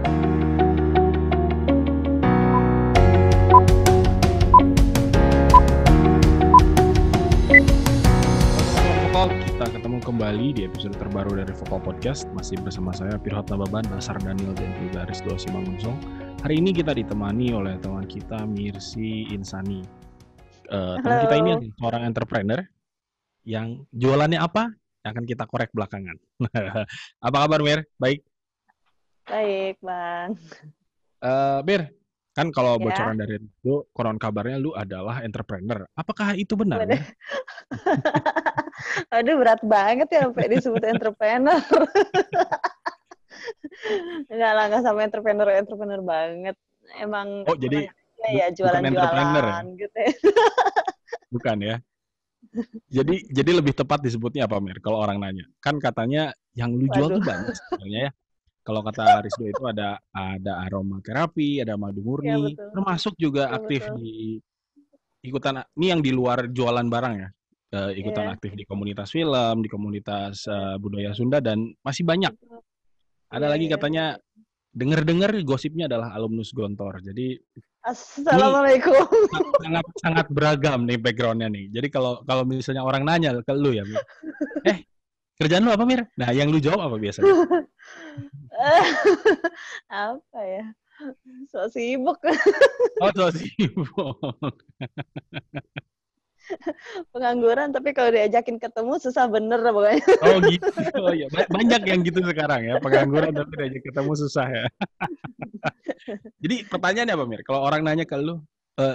Kita ketemu kembali di episode terbaru dari Vokal Podcast. Masih bersama saya Pirhot Nababan, Nasar Daniel, dan juga Rizdo Simangunsong. Hari ini kita ditemani oleh teman kita Mirsi Insani. Teman kita ini adalah seorang entrepreneur yang jualannya apa? Yang akan kita korek belakangan. Apa kabar Mir? Baik? Baik, Bang. Mir, kan kalau Ya. bocoran dari lu, konon kabarnya lu adalah entrepreneur. Apakah itu benar, Mir? Aduh, berat banget ya sampai disebut entrepreneur. Enggak sampai entrepreneur banget. Emang jadi ya jualan-jualan gitu ya. Bukan ya? Jadi lebih tepat disebutnya apa, Mir? Kalau orang nanya, kan katanya yang lu jual tuh banyak sebenarnya ya. Kalau kata Rizdo itu ada aromaterapi, ada madu murni, ya, termasuk juga aktif di ikutan ini yang di luar jualan barang ya. Ikutan aktif di komunitas film, di komunitas budaya Sunda, dan masih banyak. Ada lagi katanya dengar-dengar gosipnya adalah alumnus Gontor. Jadi Assalamualaikum. Sangat beragam nih backgroundnya nih. Jadi kalau misalnya orang nanya ke lu ya, Mir, kerjaan lu apa, Mir? Nah, yang lu jawab apa biasanya? Apa ya? So sibuk. So sibuk. Pengangguran, tapi kalau diajakin ketemu susah bener pokoknya. Oh gitu. Oh ya, banyak yang gitu sekarang ya, pengangguran tapi diajak ketemu susah ya. Jadi pertanyaannya apa, Mir? Kalau orang nanya ke lu,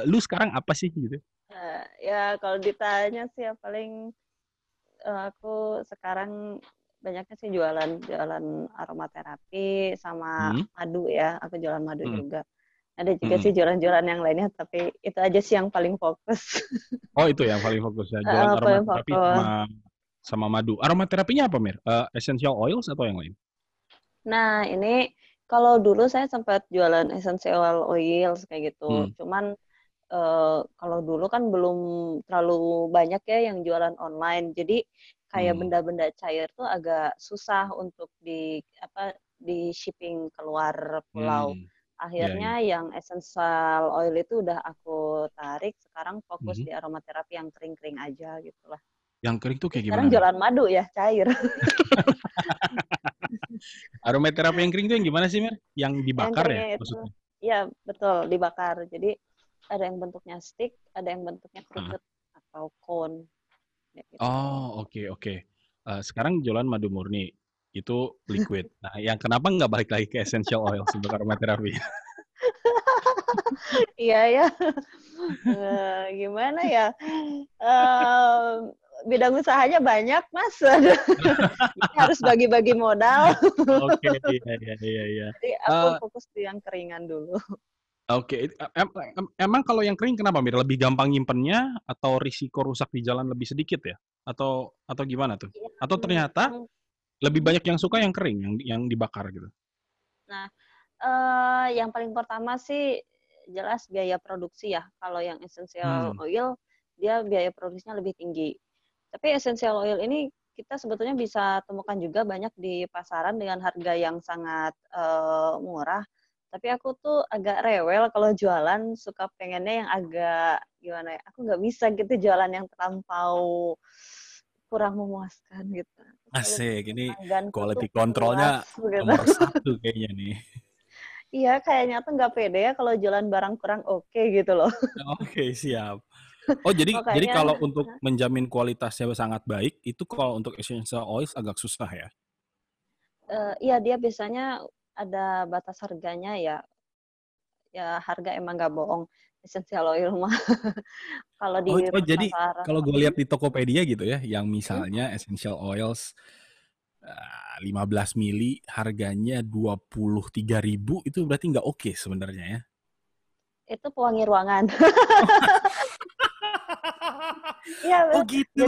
lu sekarang apa sih gitu? Ya kalau ditanya sih ya paling aku sekarang banyaknya sih jualan aromaterapi sama madu ya. Aku jualan madu juga. Ada juga sih jualan-jualan yang lainnya, tapi itu aja sih yang paling fokus. Oh, itu yang paling fokus ya, jualan aromaterapi sama madu. Aromaterapinya apa, Mir? Essential oils atau yang lain? Nah, ini kalau dulu saya sempat jualan essential oils kayak gitu. Cuman kalau dulu kan belum terlalu banyak ya yang jualan online. Jadi kayak benda-benda cair tuh agak susah untuk di shipping keluar pulau. Akhirnya yang essential oil itu udah aku tarik, sekarang fokus di aromaterapi yang kering-kering aja gitu lah. Yang kering tuh kayak sekarang gimana? Sekarang jualan madu ya, cair. Aromaterapi yang kering itu yang gimana sih, Mir? Yang dibakar ya maksudnya? Iya, betul, dibakar. Jadi ada yang bentuknya stick, ada yang bentuknya krukut atau cone. Gitu. Oh, oke. Sekarang jualan madu murni. Itu liquid. Nah, yang kenapa nggak balik lagi ke essential oil untuk aromaterapi? Iya ya. Gimana ya? Bidang usahanya banyak, Mas. Harus bagi-bagi modal. Oke, iya. Jadi aku fokus di yang keringan dulu. Oke. Emang kalau yang kering kenapa, Mir? Lebih gampang nyimpennya atau risiko rusak di jalan lebih sedikit ya? Atau gimana tuh? Atau ternyata lebih banyak yang suka yang kering, yang dibakar gitu? Nah, yang paling pertama sih jelas biaya produksi ya. Kalau yang essential oil, dia biaya produksinya lebih tinggi. Tapi essential oil ini kita sebetulnya bisa temukan juga banyak di pasaran dengan harga yang sangat murah. Tapi aku tuh agak rewel kalau jualan, suka pengennya yang agak gimana ya, aku nggak bisa gitu jualan yang terlampau kurang memuaskan gitu. Asik, ini quality control-nya nomor 1 kayaknya nih. Iya, kayaknya tuh nggak pede ya kalau jualan barang kurang oke gitu loh. Oke, siap. Oh, jadi kalau untuk menjamin kualitasnya sangat baik, itu kalau untuk essential oils agak susah ya? Iya, dia biasanya ada batas harganya ya. Ya, harga emang nggak bohong. Essential oil mah. Kalau di jadi pasaran. kalau gue lihat di Tokopedia gitu ya, yang misalnya essential oils 15 mili harganya 23.000, itu berarti nggak oke sebenarnya ya? Itu pewangi ruangan. Ya, oh gitu.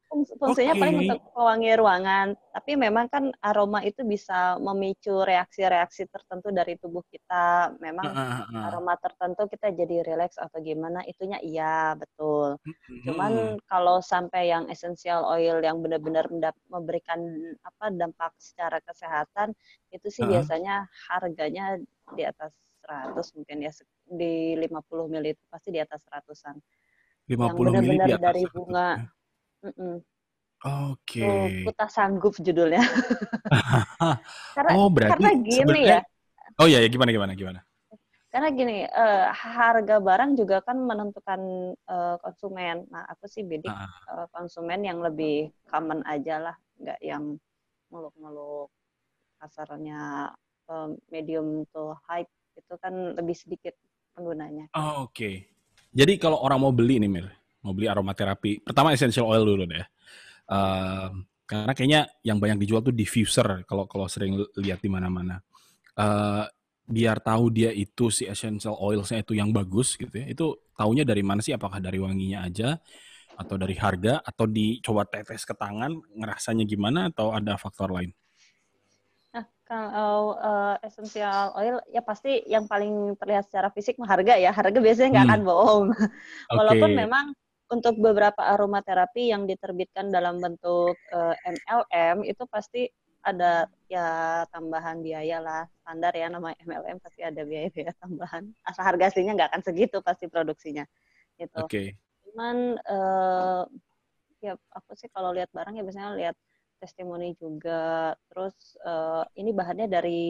Fungsinya paling untuk pewangi ruangan, tapi memang kan aroma itu bisa memicu reaksi-reaksi tertentu dari tubuh kita. Memang aroma tertentu kita jadi rileks atau gimana, itunya iya, betul. Cuman kalau sampai yang essential oil yang benar-benar memberikan dampak secara kesehatan, itu sih biasanya harganya di atas 100 mungkin ya, di 50 ml itu pasti di atas 100-an. 50 Yang ml benar-benar di atas dari 100 bunga. ya. Oke. Tuh, ku tak sanggup judulnya. Oh, karena berarti gini ya. sebenarnya oh ya gimana. Karena gini, harga barang juga kan menentukan konsumen. Nah, aku sih bidik konsumen yang lebih common aja lah, nggak yang muluk-muluk. Kasarnya medium to high itu kan lebih sedikit penggunanya. Oke. Jadi kalau orang mau beli nih, Mir, mau beli aromaterapi, pertama essential oil dulu deh. Karena kayaknya yang banyak dijual tuh diffuser kalau sering lihat di mana-mana. Biar tahu dia itu si essential oilsnya itu yang bagus gitu ya. Itu taunya dari mana sih? Apakah dari wanginya aja atau dari harga atau dicoba tetes ke tangan ngerasanya gimana atau ada faktor lain? Nah, kalau essential oil ya pasti yang paling terlihat secara fisik harga ya. Harga biasanya nggak akan bohong. Walaupun memang untuk beberapa aromaterapi yang diterbitkan dalam bentuk MLM itu pasti ada ya tambahan biaya lah. Standar ya nama MLM pasti ada biaya tambahan. Asal harga aslinya nggak akan segitu pasti produksinya. Gitu. Cuman ya aku sih kalau lihat barang ya biasanya lihat testimoni juga, terus ini bahannya dari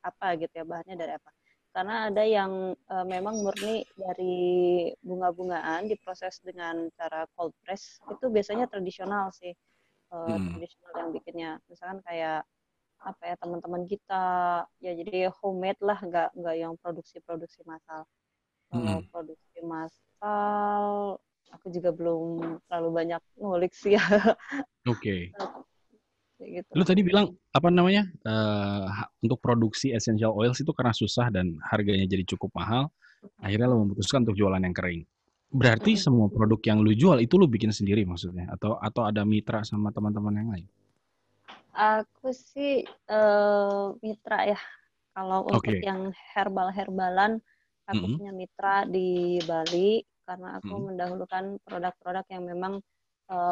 apa gitu ya, bahannya dari apa. Karena ada yang memang murni dari bunga-bungaan diproses dengan cara cold press, itu biasanya tradisional sih, tradisional yang bikinnya. Misalkan kayak apa ya teman-teman kita, ya jadi homemade lah, nggak yang produksi massal. Kalau produksi massal, aku juga belum terlalu banyak ngulik sih ya. Oke. Gitu. Lu tadi bilang apa namanya untuk produksi essential oils itu karena susah dan harganya jadi cukup mahal, akhirnya lo memutuskan untuk jualan yang kering. Berarti semua produk yang lu jual itu lu bikin sendiri maksudnya atau ada mitra sama teman-teman yang lain? Aku sih mitra ya. Kalau untuk yang herbal-herbalan, aku punya mitra di Bali karena aku mendahulukan produk-produk yang memang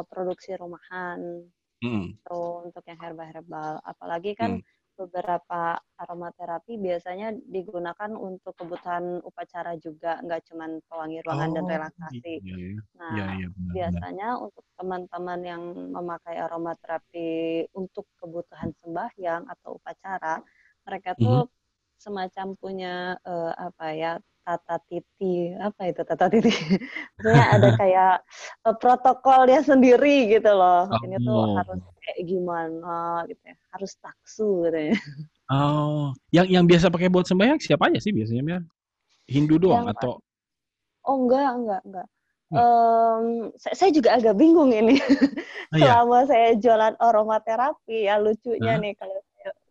produksi rumahan. Untuk yang herbal-herbal. Apalagi kan beberapa aromaterapi biasanya digunakan untuk kebutuhan upacara juga, nggak cuma pewangi ruangan dan relaksasi. Nah, biasanya untuk teman-teman yang memakai aromaterapi untuk kebutuhan sembahyang atau upacara, mereka tuh semacam punya tata titi, apa itu tata titi? Maksudnya ada kayak protokolnya sendiri gitu loh. Ini tuh harus kayak gimana gitu ya, harus taksu gitu ya. Oh, yang biasa pakai buat sembahyang siapa aja sih biasanya, Mir? Hindu doang atau? Enggak. Saya juga agak bingung ini. Selama saya jualan aromaterapi ya lucunya nih kalau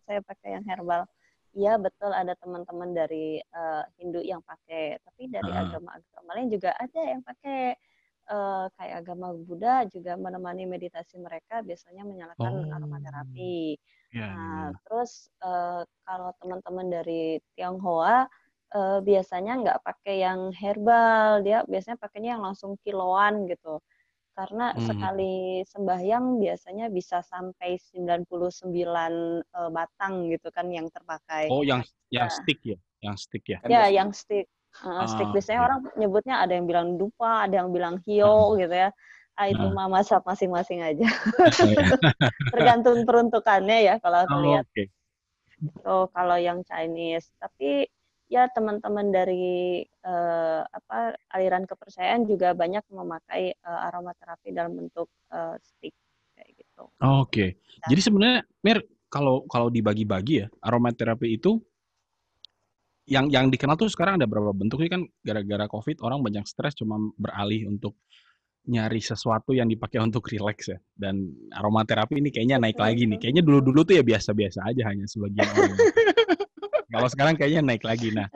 saya pakai yang herbal. Iya betul ada teman-teman dari Hindu yang pakai, tapi dari agama-agama lain juga ada yang pakai. Kayak agama Buddha juga menemani meditasi mereka biasanya menyalakan aromaterapi. Nah, terus kalau teman-teman dari Tionghoa biasanya nggak pakai yang herbal, dia biasanya pakainya yang langsung kiloan gitu. Karena sekali sembahyang biasanya bisa sampai 99 batang gitu kan yang terpakai. Oh, yang stick ya? Yang stick ya? Ya, yang stick. Stick biasanya orang nyebutnya ada yang bilang dupa, ada yang bilang hio gitu ya. Itu mah masak masing-masing aja. Tergantung peruntukannya ya kalau aku lihat. So, kalau yang Chinese, tapi ya teman-teman dari aliran kepercayaan juga banyak memakai aromaterapi dalam bentuk stick kayak gitu. Oke. Jadi sebenarnya Mir kalau dibagi-bagi ya, aromaterapi itu yang dikenal tuh sekarang ada berapa bentuk sih kan gara-gara Covid orang banyak stres cuma beralih untuk nyari sesuatu yang dipakai untuk rileks ya. Dan aromaterapi ini kayaknya naik lagi nih. Kayaknya dulu-dulu tuh ya biasa-biasa aja hanya sebagian orang. Kalau sekarang kayaknya naik lagi. Nah,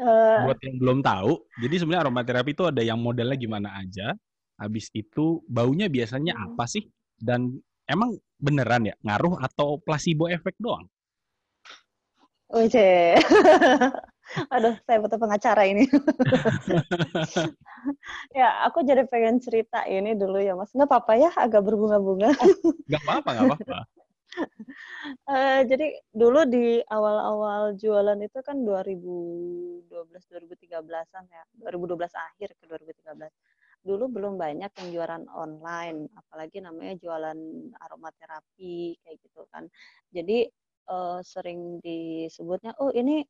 buat yang belum tahu, jadi sebenarnya aromaterapi itu ada yang modelnya gimana aja. Habis itu baunya biasanya apa sih? Dan emang beneran ya ngaruh atau placebo efek doang? Oke. Aduh, saya butuh pengacara ini. Ya, aku jadi pengen cerita ini dulu ya, Mas. Nggak apa-apa ya, agak berbunga-bunga. Oh, nggak apa-apa, nggak apa-apa. Jadi dulu di awal-awal jualan itu kan 2012, 2013-an ya, 2012 akhir ke 2013. Dulu belum banyak yang jualan online, apalagi namanya jualan aromaterapi kayak gitu kan. Jadi sering disebutnya, oh ini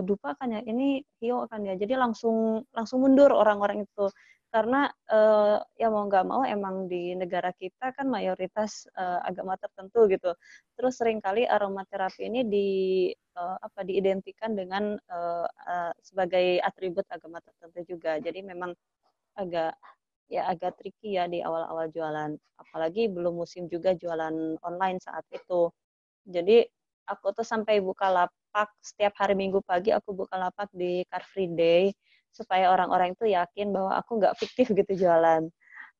dupa kan ya, ini hio kan ya. Jadi langsung mundur orang-orang itu karena ya mau nggak mau emang di negara kita kan mayoritas agama tertentu gitu. Terus seringkali aromaterapi ini diidentikan dengan sebagai atribut agama tertentu juga. Jadi memang agak agak tricky ya di awal-awal jualan. Apalagi belum musim juga jualan online saat itu. Jadi aku tuh sampai buka lapak setiap hari Minggu pagi aku buka lapak di Car Free Day supaya orang-orang itu yakin bahwa aku nggak fiktif gitu jualan.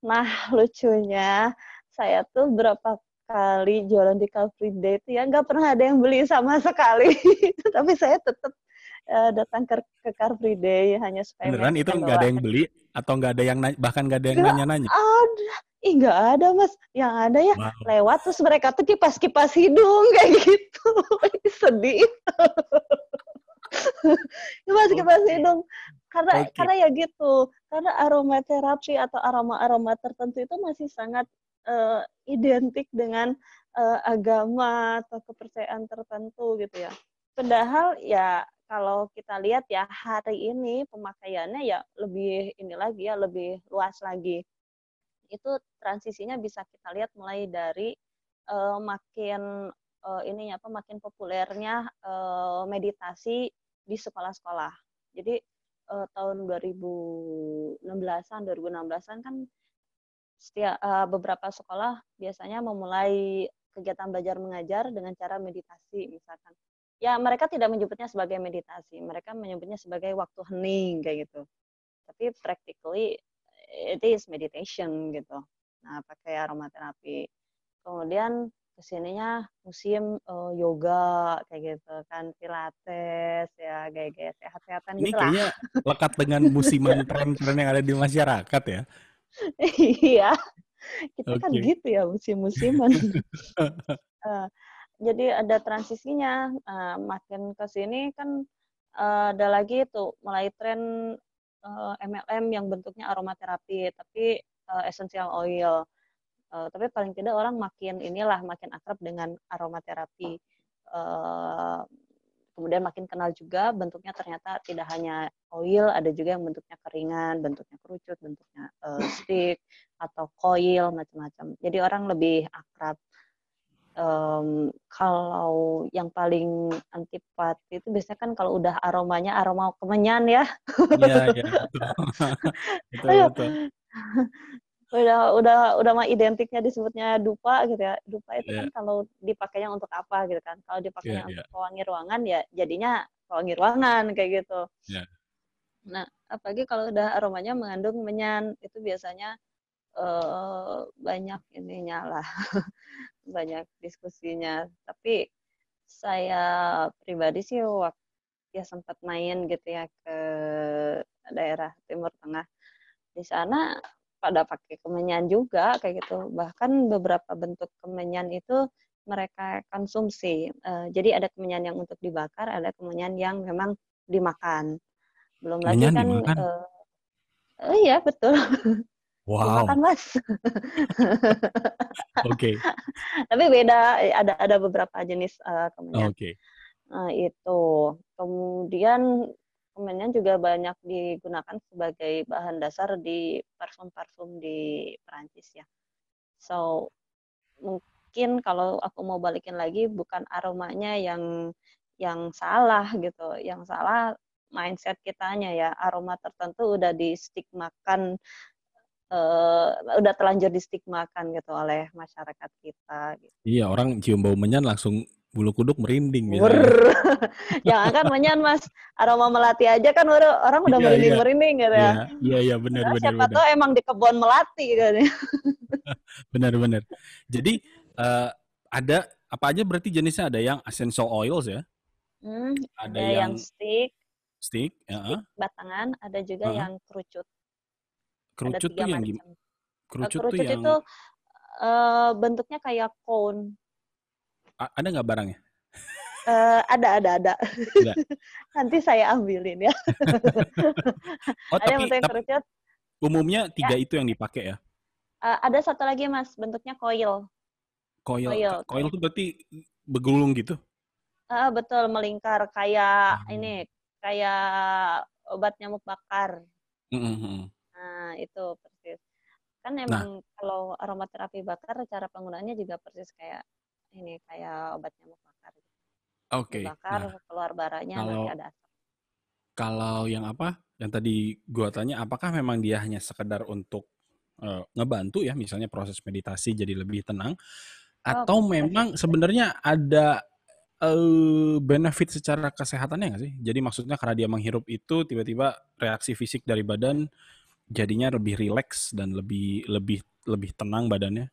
Nah, lucunya saya tuh berapa kali jualan di Car Free Day itu ya nggak pernah ada yang beli sama sekali. Tapi saya tetap datang ke Car Free Day hanya supaya Beneran itu meyakinkan nggak bahwa ada yang beli atau nggak ada yang bahkan nggak ada yang nggak nanya-nanya? ada. Ih, nggak ada, Mas. Yang ada ya Wow. lewat terus mereka tuh kipas-kipas hidung kayak gitu. Sedih. Kipas-kipas Oke. hidung. Oke. Karena ya gitu. Karena aromaterapi atau aroma-aroma tertentu itu masih sangat identik dengan agama atau kepercayaan tertentu gitu ya. Padahal ya kalau kita lihat ya hari ini pemakaiannya ya lebih ini lagi ya lebih luas lagi. Itu transisinya bisa kita lihat mulai dari makin makin populernya meditasi di sekolah-sekolah. Jadi tahun 2016-an 2016-an kan beberapa sekolah biasanya memulai kegiatan belajar mengajar dengan cara meditasi misalkan. Ya, mereka tidak menyebutnya sebagai meditasi, mereka menyebutnya sebagai waktu hening kayak gitu. Tapi practically it is meditation gitu. Nah, pakai aromaterapi. Kemudian kesininya musim yoga kayak gitu kan, pilates ya, gaya-gaya sehat-sehatan Ini gitulah. kayaknya lekat dengan musiman tren-tren yang ada di masyarakat ya. Iya, kita kan Oke. gitu ya musim-musiman. Jadi ada transisinya, makin ke sini kan ada lagi tuh mulai tren MLM yang bentuknya aromaterapi, tapi essential oil. Tapi paling tidak orang makin makin akrab dengan aromaterapi. Uh, Kemudian makin kenal juga bentuknya ternyata tidak hanya oil, ada juga yang bentuknya keringan, bentuknya kerucut, bentuknya stick atau coil macam-macam. Jadi orang lebih akrab. Kalau yang paling antipati itu biasanya kan kalau udah aromanya aroma kemenyan ya. Iya, iya, betul. Betul, Aduh, betul. udah mah identiknya disebutnya dupa gitu ya. Dupa itu Iya, kan kalau dipakainya untuk apa gitu kan. Kalau iya, dipakainya iya, untuk pewangi ruangan ya jadinya pewangi ruangan kayak gitu. iya. Nah, apalagi kalau udah aromanya mengandung menyan, itu biasanya banyak ininya lah, banyak diskusinya. Tapi saya pribadi sih ya sempat main gitu ya ke daerah Timur Tengah. Di sana pada pakai kemenyan juga kayak gitu. Bahkan beberapa bentuk kemenyan itu mereka konsumsi. Jadi ada kemenyan yang untuk dibakar, ada kemenyan yang memang dimakan. Belum lagi Kemenyan kan dimakan. iya betul, dimakan Wow. Mas. Oke. Tapi beda, ada beberapa jenis kemenyan. Oke. Itu. Kemudian kemenyan juga banyak digunakan sebagai bahan dasar di parfum-parfum di Perancis ya. So, mungkin kalau aku mau balikin lagi bukan aromanya yang salah gitu. Yang salah mindset kitanya ya. Aroma tertentu udah distigmakan udah terlanjur distigmakan gitu oleh masyarakat kita gitu. Iya, orang cium bau menyan langsung bulu kuduk merinding Wur, biasanya. jangan kan menyan Mas, aroma melati aja kan orang udah Iya, iya, merinding-merinding gitu iya, ya. iya, iya, benar, Padahal benar, siapa benar, tahu emang di kebun melati kan ya. benar, benar. Jadi Ada apa aja berarti jenisnya? Ada yang essential oils ya? Ada yang stick batangan, ada juga yang kerucut. Kerucut ada 3 tuh yang macam. kerucut tuh Kerucut yang itu bentuknya kayak cone. ada nggak barangnya? Ada. Nanti saya ambilin ya. Ada yang bentuknya kerucut. Umumnya 3 itu yang dipakai ya? Ada satu lagi Mas, bentuknya coil. Coil itu berarti bergulung gitu? Betul, melingkar kayak ini, kayak obat nyamuk bakar. Nah, itu persis. Kan emang kalau aromaterapi bakar cara penggunaannya juga persis kayak ini, kayak obat nyamuk bakar. Dibakar, keluar baranya, nanti ada asap. Kalau yang yang tadi gua tanya, apakah memang dia hanya sekedar untuk ngebantu ya, misalnya proses meditasi jadi lebih tenang, atau memang sebenarnya ada benefit secara kesehatannya nggak sih? Jadi maksudnya karena dia menghirup itu, tiba-tiba reaksi fisik dari badan jadinya lebih rileks dan lebih tenang badannya,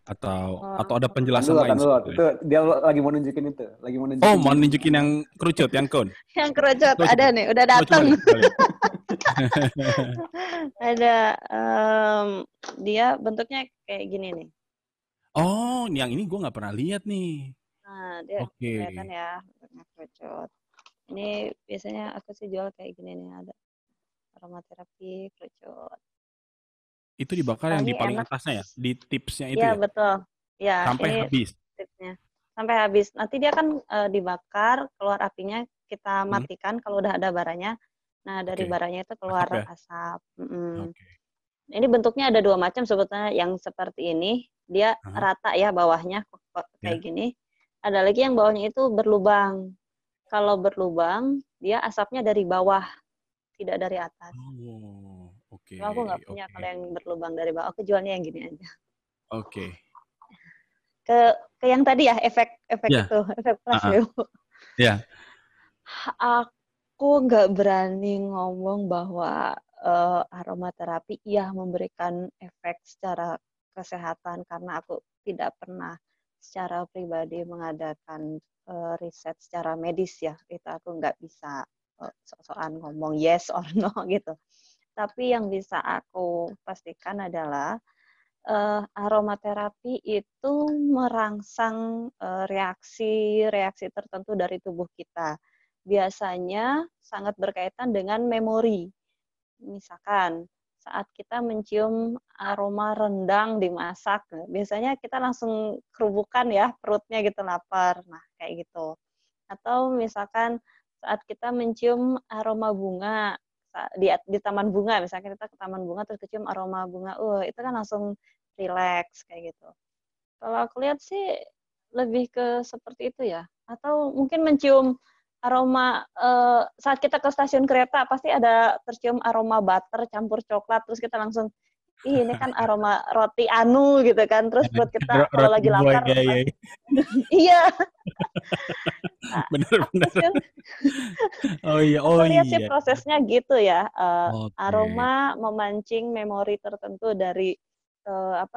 atau ada penjelasan lain? Itu dia lagi mau nunjukin itu, mau nunjukin yang kerucut, yang cone. Yang kerucut ada nih, udah datang. Ada, dia bentuknya kayak gini nih. Oh, yang ini gue nggak pernah lihat nih. Nah, dia kelihatan ya, bentuknya kerucut. Ini biasanya aku sih jual kayak gini nih, ada aromaterapi kerucut. Itu dibakar yang di paling atasnya ya? Di tipsnya itu ya? Iya, betul. Ya, sampai habis? Tipsnya. Sampai habis. Nanti dia kan dibakar, keluar apinya, kita matikan kalau udah ada baranya. Nah, dari baranya itu keluar asap. Ini bentuknya ada 2 macam sebetulnya. Yang seperti ini, dia rata ya bawahnya, kayak gini. Ada lagi yang bawahnya itu berlubang. Kalau berlubang, dia asapnya dari bawah, tidak dari atas. Aku nggak punya kalau yang berlubang dari bawah. Aku jualnya yang gini aja. Ke yang tadi ya, efek itu, efek placebo. Aku nggak berani ngomong bahwa aromaterapi memberikan efek secara kesehatan, karena aku tidak pernah secara pribadi mengadakan riset secara medis ya. Itu aku nggak bisa sok-sokan ngomong yes or no gitu. Tapi yang bisa aku pastikan adalah aromaterapi itu merangsang reaksi tertentu dari tubuh kita. Biasanya sangat berkaitan dengan memori. Misalkan saat kita mencium aroma rendang dimasak, biasanya kita langsung kerubukan ya, perutnya gitu, lapar. Nah, kayak gitu. Atau misalkan saat kita mencium aroma bunga di taman bunga, misalnya kita ke taman bunga terus kecium aroma bunga, itu kan langsung relax kayak gitu. Kalau aku lihat sih lebih ke seperti itu ya. Atau mungkin mencium aroma saat kita ke stasiun kereta pasti ada tercium aroma butter campur coklat, terus kita langsung ini kan aroma roti anu gitu kan, terus buat kita kalau lagi lapar iya. Bener. Aku lihat sih prosesnya gitu ya. Aroma memancing memori tertentu dari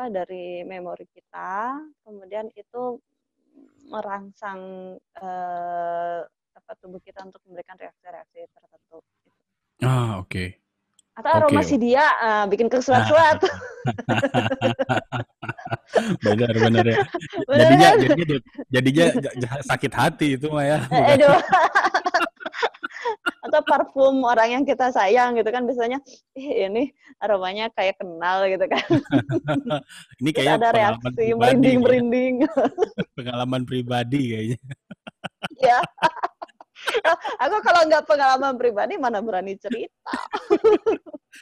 dari memori kita, kemudian itu merangsang tubuh kita untuk memberikan reaksi-reaksi tertentu. Atau aroma sidia bikin kesuat-suat. Benar ya. Jadinya sakit hati itu mah ya. Atau parfum orang yang kita sayang gitu kan, biasanya ini aromanya kayak kenal gitu kan. Ini kayak ada reaksi merinding-merinding. Pengalaman pribadi kayaknya. Ya. Aku kalau nggak pengalaman pribadi mana berani cerita.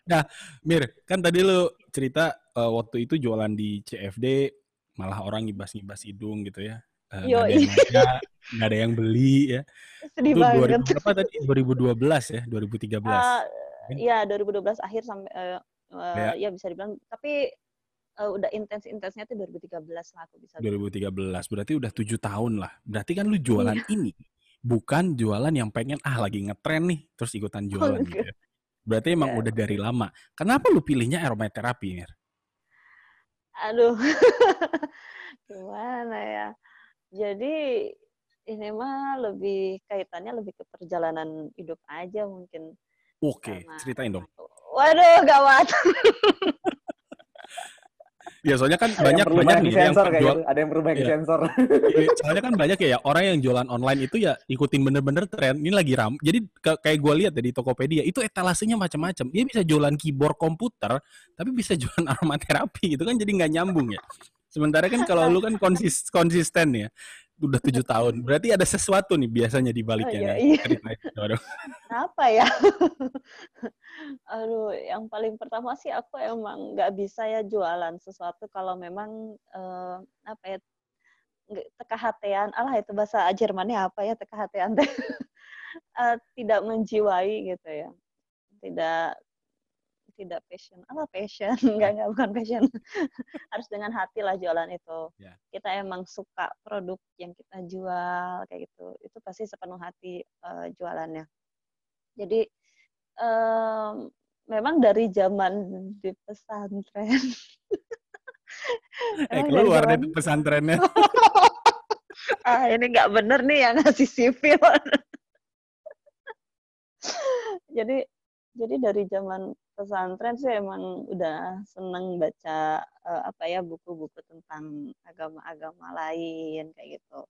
Nah, Mir, kan tadi lu cerita waktu itu jualan di CFD malah orang ngibas-ngibas hidung gitu ya. Nggak ada yang beli ya. Sedih itu banget. 2000 berapa tadi? 2012 ya, 2013. Iya, 2012 akhir sampai ya bisa dibilang, tapi udah intensnya tuh 2013 lah aku bisa. 2013, berarti udah 7 tahun lah. Berarti kan lu jualan ini bukan jualan yang pengen lagi ngetren nih terus ikutan jualan gitu ya. Berarti emang udah dari lama. Kenapa lu pilihnya aromaterapi, Mir? Aduh, gimana ya? Jadi ini mah lebih kaitannya lebih ke perjalanan hidup aja mungkin Oke, sama. ceritain dong. Waduh, gawat. Ya soalnya kan Yang banyak perlu banyak banyak nih ya yang disensor kayak penjual. gitu. Ada yang perlu banyak Iya. disensor. Iya, soalnya kan banyak ya orang yang jualan online itu ya ikutin bener-bener tren. Ini lagi ram. Jadi kayak gue lihat di Tokopedia itu etalasenya macam-macam. Dia bisa jualan keyboard komputer, tapi bisa jualan aromaterapi gitu kan jadi nggak nyambung ya. Sementara kan kalau Nah, lu kan konsisten ya, udah 7 tahun. Berarti ada sesuatu nih biasanya di oh baliknya iya, nih. iya. Ceritain. Waduh. Apa ya? Aduh, yang paling pertama sih aku emang nggak bisa ya jualan sesuatu kalau memang apa ya teka hatean. Alah itu bahasa Jermannya apa ya teka hatean teh? Tidak menjiwai gitu ya. Tidak tidak passion. Apa passion? Enggak bukan passion. Harus dengan hati lah jualan itu. Ya. Kita emang suka produk yang kita jual kayak gitu. Itu pasti sepenuh hati jualannya. Jadi memang dari zaman di pesantren. Emang dari Keluar deh zaman tuh pesantrennya. ini nggak bener nih yang ngasih sipil. jadi jadi dari zaman pesantren sih emang udah seneng baca apa ya buku-buku tentang agama-agama lain kayak gitu.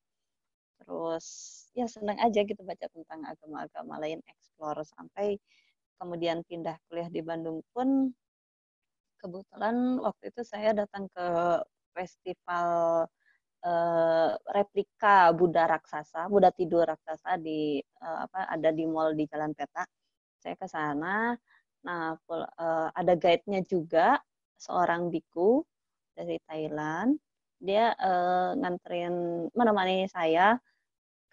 Terus ya seneng aja gitu baca tentang agama-agama lain, explore sampai kemudian pindah kuliah di Bandung pun kebetulan waktu itu saya datang ke festival replika Buddha tidur raksasa di ada di mall di Jalan Peta. Saya ke sana. Nah, ada guide-nya juga seorang biku dari Thailand. Dia menemani saya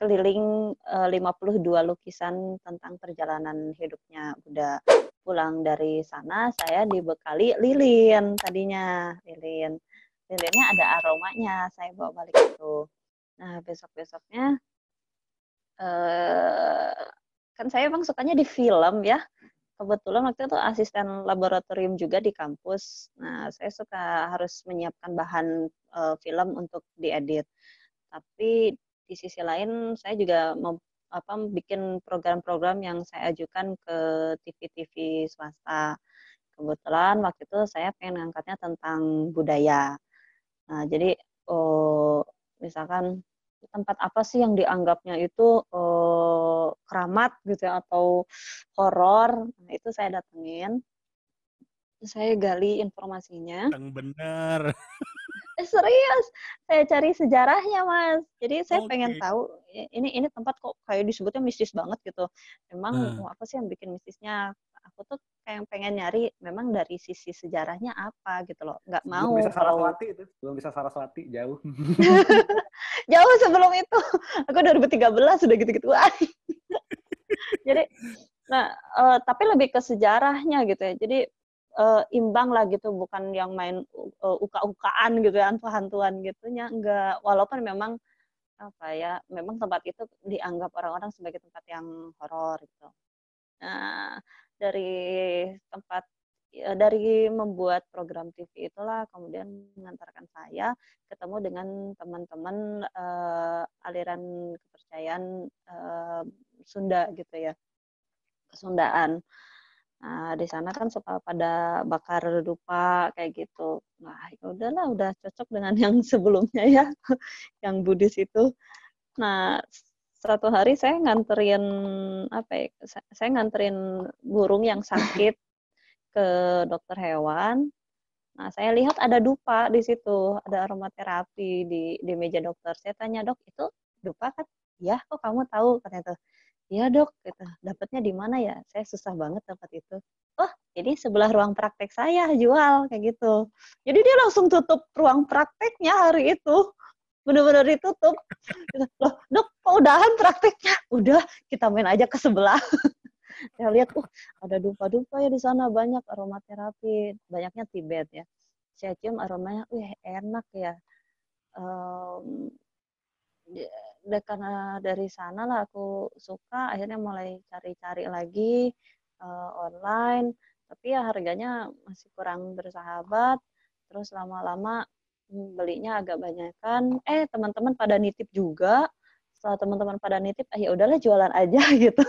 keliling 52 lukisan tentang perjalanan hidupnya Buddha. Pulang dari sana saya dibekali lilin tadinya, lilin. Lilinnya ada aromanya, saya bawa balik itu. Nah, besok-besoknya kan saya emang sukanya di film ya. Kebetulan waktu itu asisten laboratorium juga di kampus. Nah, saya suka harus menyiapkan bahan film untuk diedit. Tapi di sisi lain saya juga bikin program-program yang saya ajukan ke TV-TV swasta. Kebetulan waktu itu saya pengen ngangkatnya tentang budaya. Nah, jadi misalkan tempat apa sih yang dianggapnya itu keramat gitu ya, atau horor. Nah, itu saya datengin. Saya gali informasinya. Yang bener. Serius, saya cari sejarahnya, Mas. Jadi saya pengen Oke. tahu ini tempat kok kayak disebutnya mistis banget gitu. Memang apa sih yang bikin mistisnya? Aku tuh kayak pengen nyari memang dari sisi sejarahnya apa gitu loh. Nggak Belum mau bisa kalau Saraswati itu. Belum bisa Saraswati, jauh. jauh sebelum itu. Aku 2013 sudah gitu-gitu. Jadi nah, tapi lebih ke sejarahnya gitu ya. Jadi imbang lah gitu, bukan yang main uka-ukaan gitu ya, hantu-hantuan gitunya, enggak. Walaupun memang apa ya, memang tempat itu dianggap orang-orang sebagai tempat yang horor gitu. Nah, dari membuat program TV itulah kemudian mengantarkan saya ketemu dengan teman-teman aliran kepercayaan Sunda gitu ya, Kesundaan. Nah, di sana kan suka pada bakar dupa kayak gitu. Nah, ya udahlah, udah cocok dengan yang sebelumnya ya, yang Buddhis itu. Nah, satu hari saya nganterin saya nganterin burung yang sakit ke dokter hewan. Nah, saya lihat ada dupa di situ, ada aromaterapi di meja dokter. Saya tanya, "Dok, itu dupa kan?" "Ya, kok kamu tahu?" Katanya. "Iya dok," gitu. "Dapatnya di mana ya? Saya susah banget dapat itu." "Oh, ini sebelah ruang praktek saya jual," kayak gitu. Jadi dia langsung tutup ruang prakteknya hari itu. Benar-benar ditutup. Gitu. "Loh, dok, kok udahan prakteknya?" "Udah, kita main aja ke sebelah." Saya lihat, ada dupa-dupa ya di sana banyak aromaterapi, banyaknya Tibet ya. Saya cium aromanya, enak ya. Um, karena dari sana lah aku suka, akhirnya mulai cari-cari lagi online, tapi ya harganya masih kurang bersahabat. terus lama-lama belinya agak banyakan. Teman-teman pada nitip juga. Setelah teman-teman pada nitip, ya udahlah jualan aja gitu.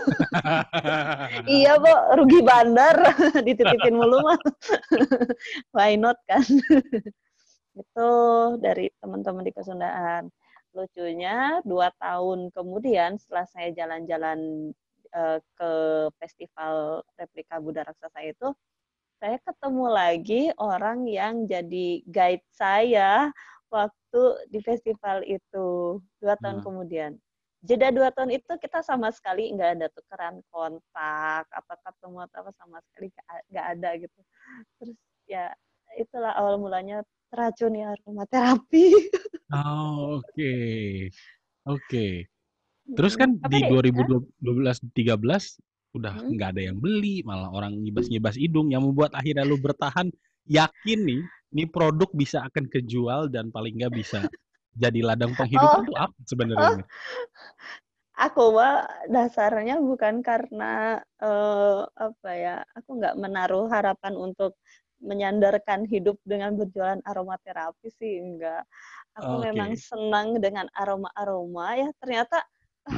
Iya, Bu, rugi bandar dititipin mulu mah. Why not kan? Itu dari teman-teman di Kesundaan. Lucunya 2 tahun kemudian setelah saya jalan-jalan ke festival replika Buddha Raksasa itu, saya ketemu lagi orang yang jadi guide saya waktu di festival itu 2 tahun kemudian. Jeda 2 tahun itu kita sama sekali nggak ada tukeran kontak atau ketemu atau apa, sama sekali nggak ada gitu. Terus ya itulah awal mulanya teracuni aromaterapi. Oh, oke. Oke. Terus kan di Tapi 2012-13 udah nggak ada yang beli, malah orang ngibas-ngibas hidung. Yang membuat akhirnya lu bertahan, yakin nih produk bisa akan kejual dan paling nggak bisa jadi ladang penghidupan tuh apa sebenarnya, Mir? Aku mah dasarnya bukan karena apa ya, aku nggak menaruh harapan untuk menyandarkan hidup dengan berjualan aromaterapi sih, enggak. Aku memang Oke. senang dengan aroma-aroma ya, ternyata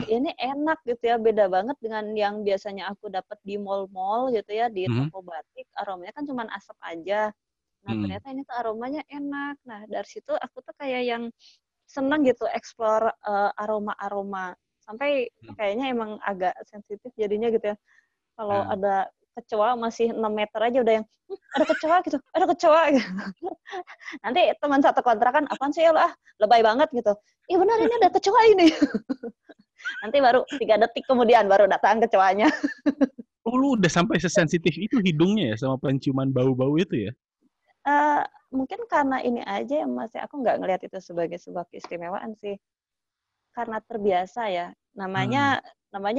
ini enak gitu ya, beda banget dengan yang biasanya aku dapat di mall-mall gitu ya, di toko batik, aromanya kan cuma asap aja. Nah, ternyata ini tuh aromanya enak. Nah, dari situ aku tuh kayak yang seneng gitu explore aroma-aroma. Sampai kayaknya emang agak sensitif jadinya gitu ya. Kalau ada kecoa masih 6 meter aja udah yang, ada kecoa gitu, ada kecoa gitu. Nanti teman satu kontrakan, apaan sih ya lo, lebay banget gitu. Iya benar, ini ada kecoa ini. Nanti baru 3 detik kemudian baru datang kecoanya. Oh, lu udah sampai sesensitif itu hidungnya ya sama penciuman bau-bau itu ya? Mungkin karena ini aja ya Mas, aku nggak ngelihat itu sebagai sebuah keistimewaan sih. Karena terbiasa ya, namanya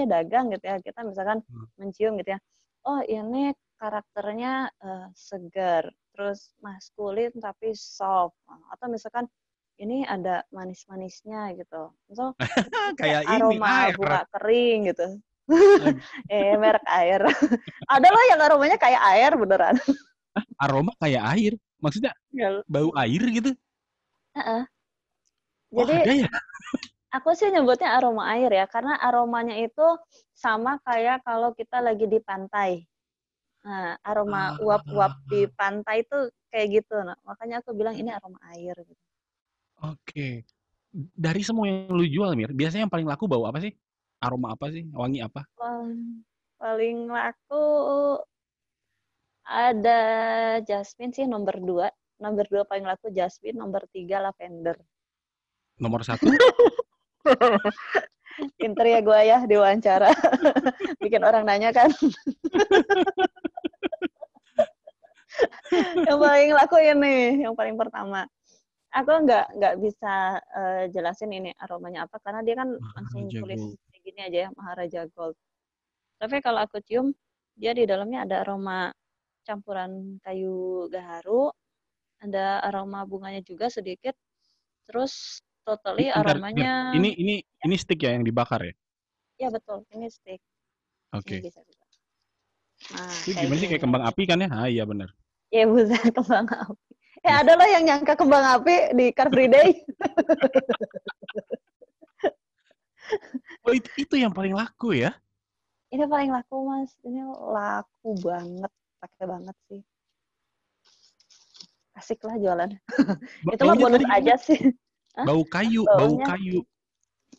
dagang gitu ya, kita misalkan mencium gitu ya, oh ini karakternya segar, terus maskulin tapi soft, atau misalkan ini ada manis-manisnya gitu. Misal kayak Kayak ini aroma air. bunga kering gitu. Merek air. Ada loh yang aromanya kayak air beneran. Aroma kayak air? Maksudnya bau air gitu? Oh, Jadi ada ya? aku sih nyebutnya aroma air ya, karena aromanya itu sama kayak kalau kita lagi di pantai. Nah, aroma uap-uap di pantai itu kayak gitu. Nah, makanya aku bilang ini aroma air. Gitu. Oke. Dari semua yang lu jual, Mir, biasanya yang paling laku bau apa sih? Aroma apa sih? Wangi apa? Paling laku ada jasmine sih nomor 2. Nomor 2 paling laku jasmine, nomor 3 lavender. Nomor 1? Pinter ya gue ya diwawancara. Bikin orang nanya kan. Yang paling laku ini, yang paling pertama. Aku nggak bisa jelasin ini aromanya apa, karena dia kan langsung Maharaja tulis Gold. kayak gini aja ya, Maharaja Gold. Tapi kalau aku cium, dia di dalamnya ada aroma campuran kayu gaharu, ada aroma bunganya juga sedikit, terus totally Bentar, Mir. aromanya, Ini stick ya yang dibakar ya? ya betul, ini stick. Ini Oke. bisa juga. Nah, Itu kayak gimana sih, kayak gini. kembang api kan ya? Ah, iya benar. Ya bukan kembang api. Ya ada lah yang nyangka kembang api di Car Free Day. Oh, itu yang paling laku ya? Ini paling laku Mas, ini laku banget, pakai banget sih. Asik lah jualan. Itu mah Baunya bonus tadi aja gimana? sih. Bau kayu, bau Baunya, kayu.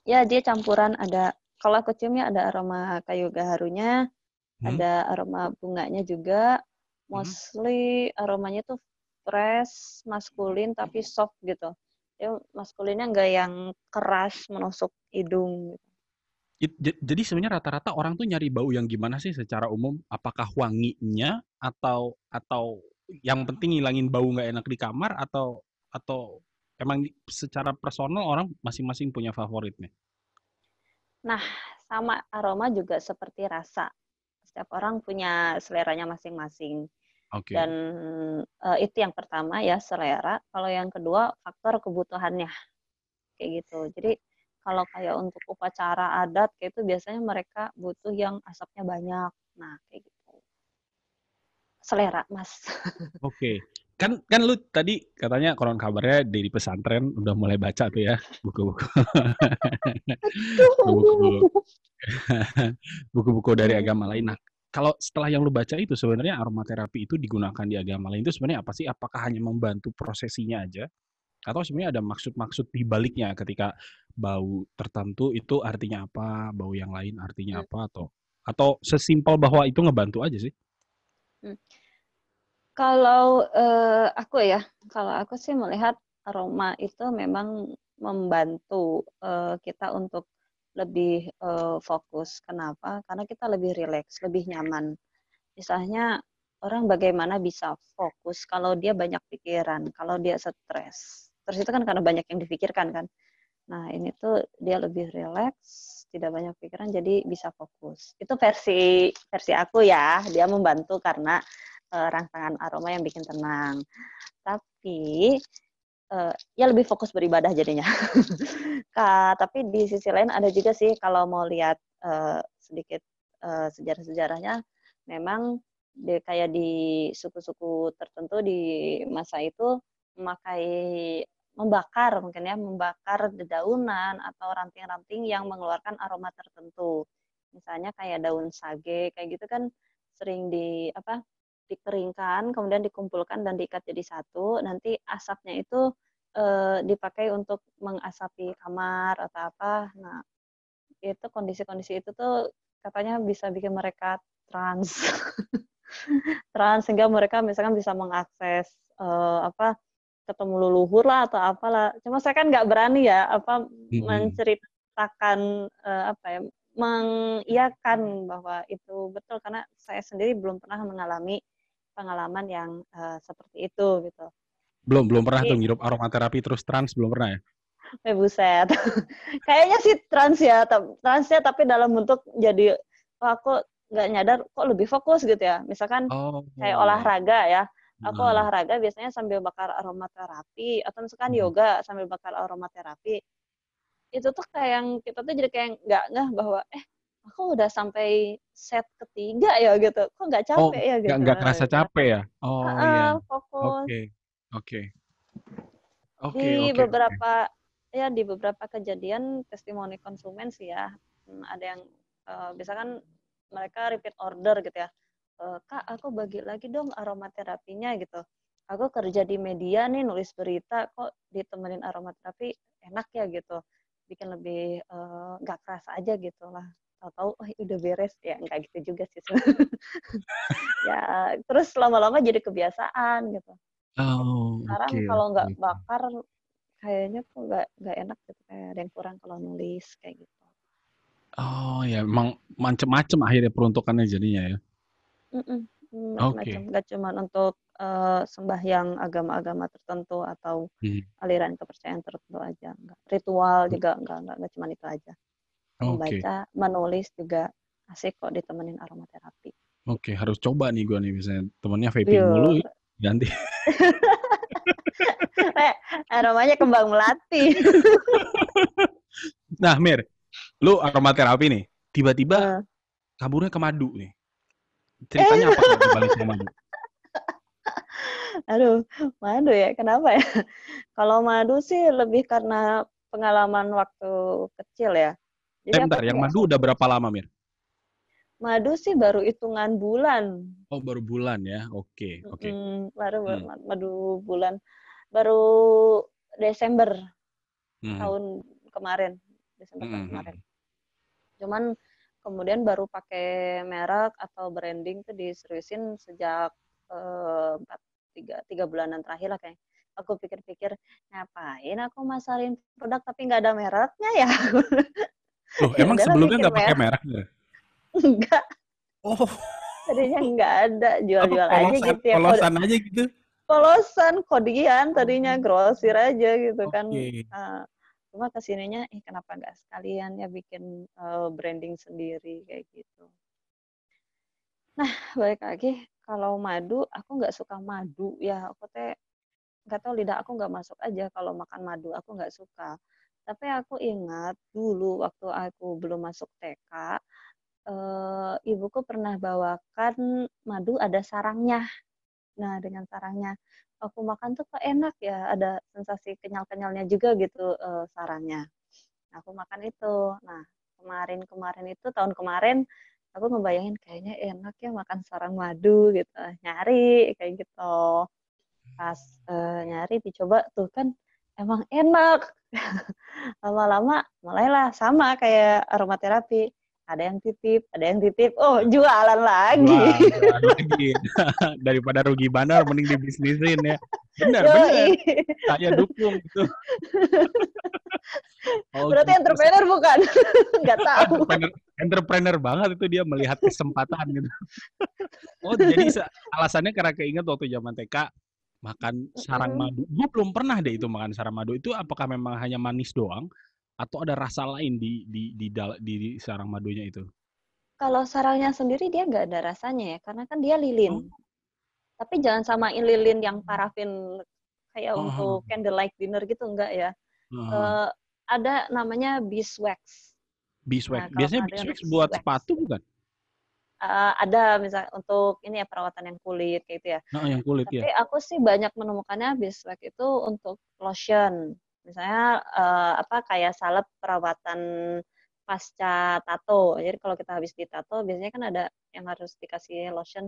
ya dia campuran ada, kalau aku ciumnya ada aroma kayu gaharunya, ada aroma bunganya juga, mostly aromanya tuh fresh, maskulin tapi soft gitu. Ya maskulinnya nggak yang keras menusuk hidung. Jadi sebenarnya rata-rata orang tuh nyari bau yang gimana sih secara umum? Apakah wanginya atau yang penting ngilangin bau nggak enak di kamar atau emang secara personal orang masing-masing punya favoritnya? Nah, sama aroma juga seperti rasa. Setiap orang punya seleranya masing-masing. Oke. Dan itu yang pertama ya, selera. Kalau yang kedua, faktor kebutuhannya. Kayak gitu. Jadi kalau kayak untuk upacara adat kayak itu biasanya mereka butuh yang asapnya banyak. Nah, kayak gitu. Selera, Mas. Oke. kan lu tadi katanya konon kabarnya dari pesantren udah mulai baca tuh ya buku-buku buku-buku Tuh. buku-buku dari Hmm. agama lain. Nah, kalau setelah yang lu baca itu sebenarnya aromaterapi itu digunakan di agama lain itu sebenarnya apa sih? Apakah hanya membantu prosesinya aja? Atau sebenarnya ada maksud-maksud di baliknya ketika bau tertentu itu artinya apa, bau yang lain artinya Hmm. apa, atau sesimpel bahwa itu ngebantu aja sih? Hmm. Kalau kalau aku sih melihat aroma itu memang membantu kita untuk lebih fokus. Kenapa? Karena kita lebih rileks, lebih nyaman. Misalnya orang bagaimana bisa fokus kalau dia banyak pikiran, kalau dia stres. Terus itu kan karena banyak yang difikirkan kan. Nah, ini tuh dia lebih rileks, tidak banyak pikiran, jadi bisa fokus. Itu versi aku ya, dia membantu karena rangsangan aroma yang bikin tenang. Tapi ya lebih fokus beribadah jadinya. Tapi di sisi lain ada juga sih kalau mau lihat sedikit sejarah-sejarahnya, memang kayak di suku-suku tertentu di masa itu memakai membakar dedaunan atau ranting-ranting yang mengeluarkan aroma tertentu. Misalnya kayak daun sage kayak gitu kan sering dikeringkan, kemudian dikumpulkan dan diikat jadi satu. Nanti asapnya itu dipakai untuk mengasapi kamar atau apa. Nah, itu kondisi-kondisi itu tuh katanya bisa bikin mereka trans. Trans sehingga mereka misalkan bisa mengakses ketemu leluhur lah atau apalah. Cuma saya kan nggak berani ya menceritakan mengiyakan bahwa itu betul karena saya sendiri belum pernah mengalami pengalaman yang seperti itu gitu. Belum pernah tuh Tapi ngirup aromaterapi terus trans, belum pernah ya? buset. Kayaknya sih transnya tapi dalam bentuk jadi aku nggak nyadar kok lebih fokus gitu ya. Misalkan Oh, kayak iya, iya. olahraga ya. Aku Nah, olahraga biasanya sambil bakar aromaterapi atau misalkan hmm. yoga sambil bakar aromaterapi. Itu tuh kayak yang kita tuh jadi kayak nggak ngeh bahwa aku udah sampai set ketiga ya gitu. Kok nggak Oh, capek ya gitu. nggak kerasa capek ya? Oh iya, Fokus. oke, oke, oke, Di oke, oke. beberapa kejadian testimoni konsumen sih ya, ada yang misalkan mereka repeat order gitu ya, Kak aku bagi lagi dong aromaterapinya gitu. Aku kerja di media nih nulis berita, kok ditemenin aromaterapi enak ya gitu, bikin lebih nggak kerasa aja gitu lah. Tahu-tahu udah beres ya nggak gitu juga sih. Ya terus lama-lama jadi kebiasaan gitu. Oh, Sekarang oke, kalau oke, nggak oke. bakar kayaknya kok nggak enak gitu, kayak ada yang kurang kalau nulis kayak gitu. Oh ya, emang macem-macem akhirnya peruntukannya jadinya ya. Mhm, macam-macam, Oke. nggak cuman untuk, sembahyang agama-agama tertentu atau Hmm. aliran kepercayaan tertentu aja, enggak. Ritual juga enggak cuman itu aja. Oke, Membaca, menulis juga asik kok ditemenin aromaterapi. oke, harus coba nih gua nih misalnya temennya vaping mulu, Iya. ganti. Aromanya kembang melati. Nah, Mir, lu aromaterapi nih, tiba-tiba Heeh. kaburnya ke madu nih. Ceritanya apa Eh, tuh di baliknya madu? aduh, madu ya, kenapa ya? Kalau madu sih lebih karena pengalaman waktu kecil ya. Jadi aku Bentar, tuh yang nggak madu suka. udah berapa lama, Mir? Madu sih baru hitungan bulan. Oh, baru bulan ya. Oke, oke. Baru Hmm, madu bulan. Baru Desember hmm, tahun kemarin. Desember hmm, tahun hmm, kemarin. hmm. Cuman kemudian baru pakai merek atau branding tuh diseriusin sejak 3 bulanan terakhir lah kayak. Aku pikir-pikir ngapain aku masarin produk tapi nggak ada mereknya ya. Loh, Ya emang udahlah sebelumnya bikin nggak pakai merek. merek ya? Enggak, Oh, tadinya nggak ada, apa jual-jual aja polosan, gitu ya. polosan aja gitu? Polosan, kodian Oh, tadinya grosir aja gitu kan. oke. Uh, Cuma kesininya, kenapa nggak sekalian ya bikin branding sendiri kayak gitu. Nah, balik lagi, kalau madu, aku nggak suka madu ya. Aku teh nggak tahu lidah aku nggak masuk aja kalau makan madu, aku nggak suka. Tapi aku ingat dulu waktu aku belum masuk TK, ibuku pernah bawakan madu ada sarangnya. Nah, dengan sarangnya. aku makan tuh kok enak ya, ada sensasi kenyal-kenyalnya juga gitu sarangnya. Nah, aku makan itu. Nah, kemarin itu tahun kemarin aku ngebayangin kayaknya enak ya makan sarang madu gitu. Nyari kayak gitu. Pas nyari dicoba tuh kan emang enak. Lama-lama mulailah sama kayak aromaterapi. Ada yang titip, oh jualan lagi. Jualan lagi. Daripada rugi bandar, mending dibisnisin ya. Benar. Yoi. Saya dukung itu. Oh Berarti gitu. entrepreneur bukan? Nggak tahu. Entrepreneur banget itu, dia melihat kesempatan gitu. Oh, jadi alasannya karena keinget waktu zaman TK makan sarang madu. Gue belum pernah deh itu makan sarang madu. Itu apakah memang hanya manis doang atau ada rasa lain di sarang madunya itu? Kalau sarangnya sendiri dia nggak ada rasanya ya, karena kan dia Oh, lilin. Tapi jangan samain lilin yang parafin kayak oh, untuk candlelight dinner gitu, enggak ya. oh. Eh, ada namanya beeswax. Beeswax. Nah, kalau Biasanya kalian beeswax buat beeswax, sepatu bukan? ada misalnya untuk ini ya perawatan yang kulit kayak gitu ya. Nah, yang kulit ya. Tapi aku sih banyak menemukannya beeswax itu untuk lotion. Misalnya kayak salep perawatan pasca tato. Jadi kalau kita habis ditato biasanya kan ada yang harus dikasih lotion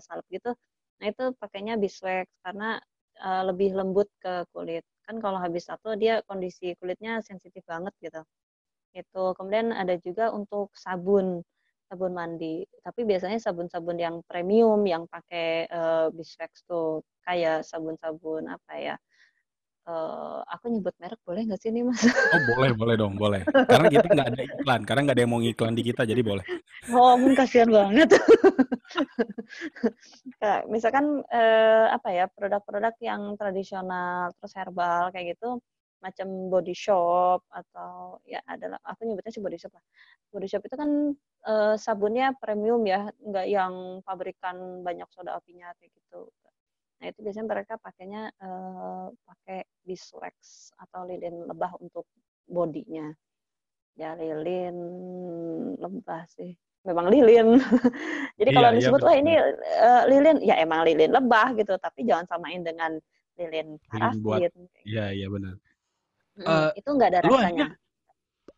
salep gitu. Nah, itu pakainya beeswax karena lebih lembut ke kulit. Kan kalau habis tato dia kondisi kulitnya sensitif banget gitu. Itu. Kemudian ada juga untuk sabun mandi. Tapi biasanya sabun-sabun yang premium yang pakai beeswax tuh kayak sabun-sabun apa ya? Aku nyebut merek boleh nggak sih nih Mas? Oh, boleh dong, boleh. Karena kita nggak ada iklan, karena nggak ada yang mau ngiklan di kita, jadi boleh. Oh, ampun kasihan banget. Kayak misalkan produk-produk yang tradisional terus herbal kayak gitu macam Body Shop atau ya adalah aku nyebutnya sih Body Shop lah. Body Shop itu kan sabunnya premium ya, nggak yang pabrikan banyak soda apinya kayak gitu. Nah, itu biasanya mereka pakainya pakai beeswax atau lilin lebah untuk bodinya. Ya lilin lebah sih. Memang lilin. Jadi Iya, kalau iya disebut wah ini benar. lilin, ya emang lilin lebah gitu, tapi jangan samain dengan lilin Lilin buat, parafin. iya iya benar. Eh, Itu nggak ada lu akhirnya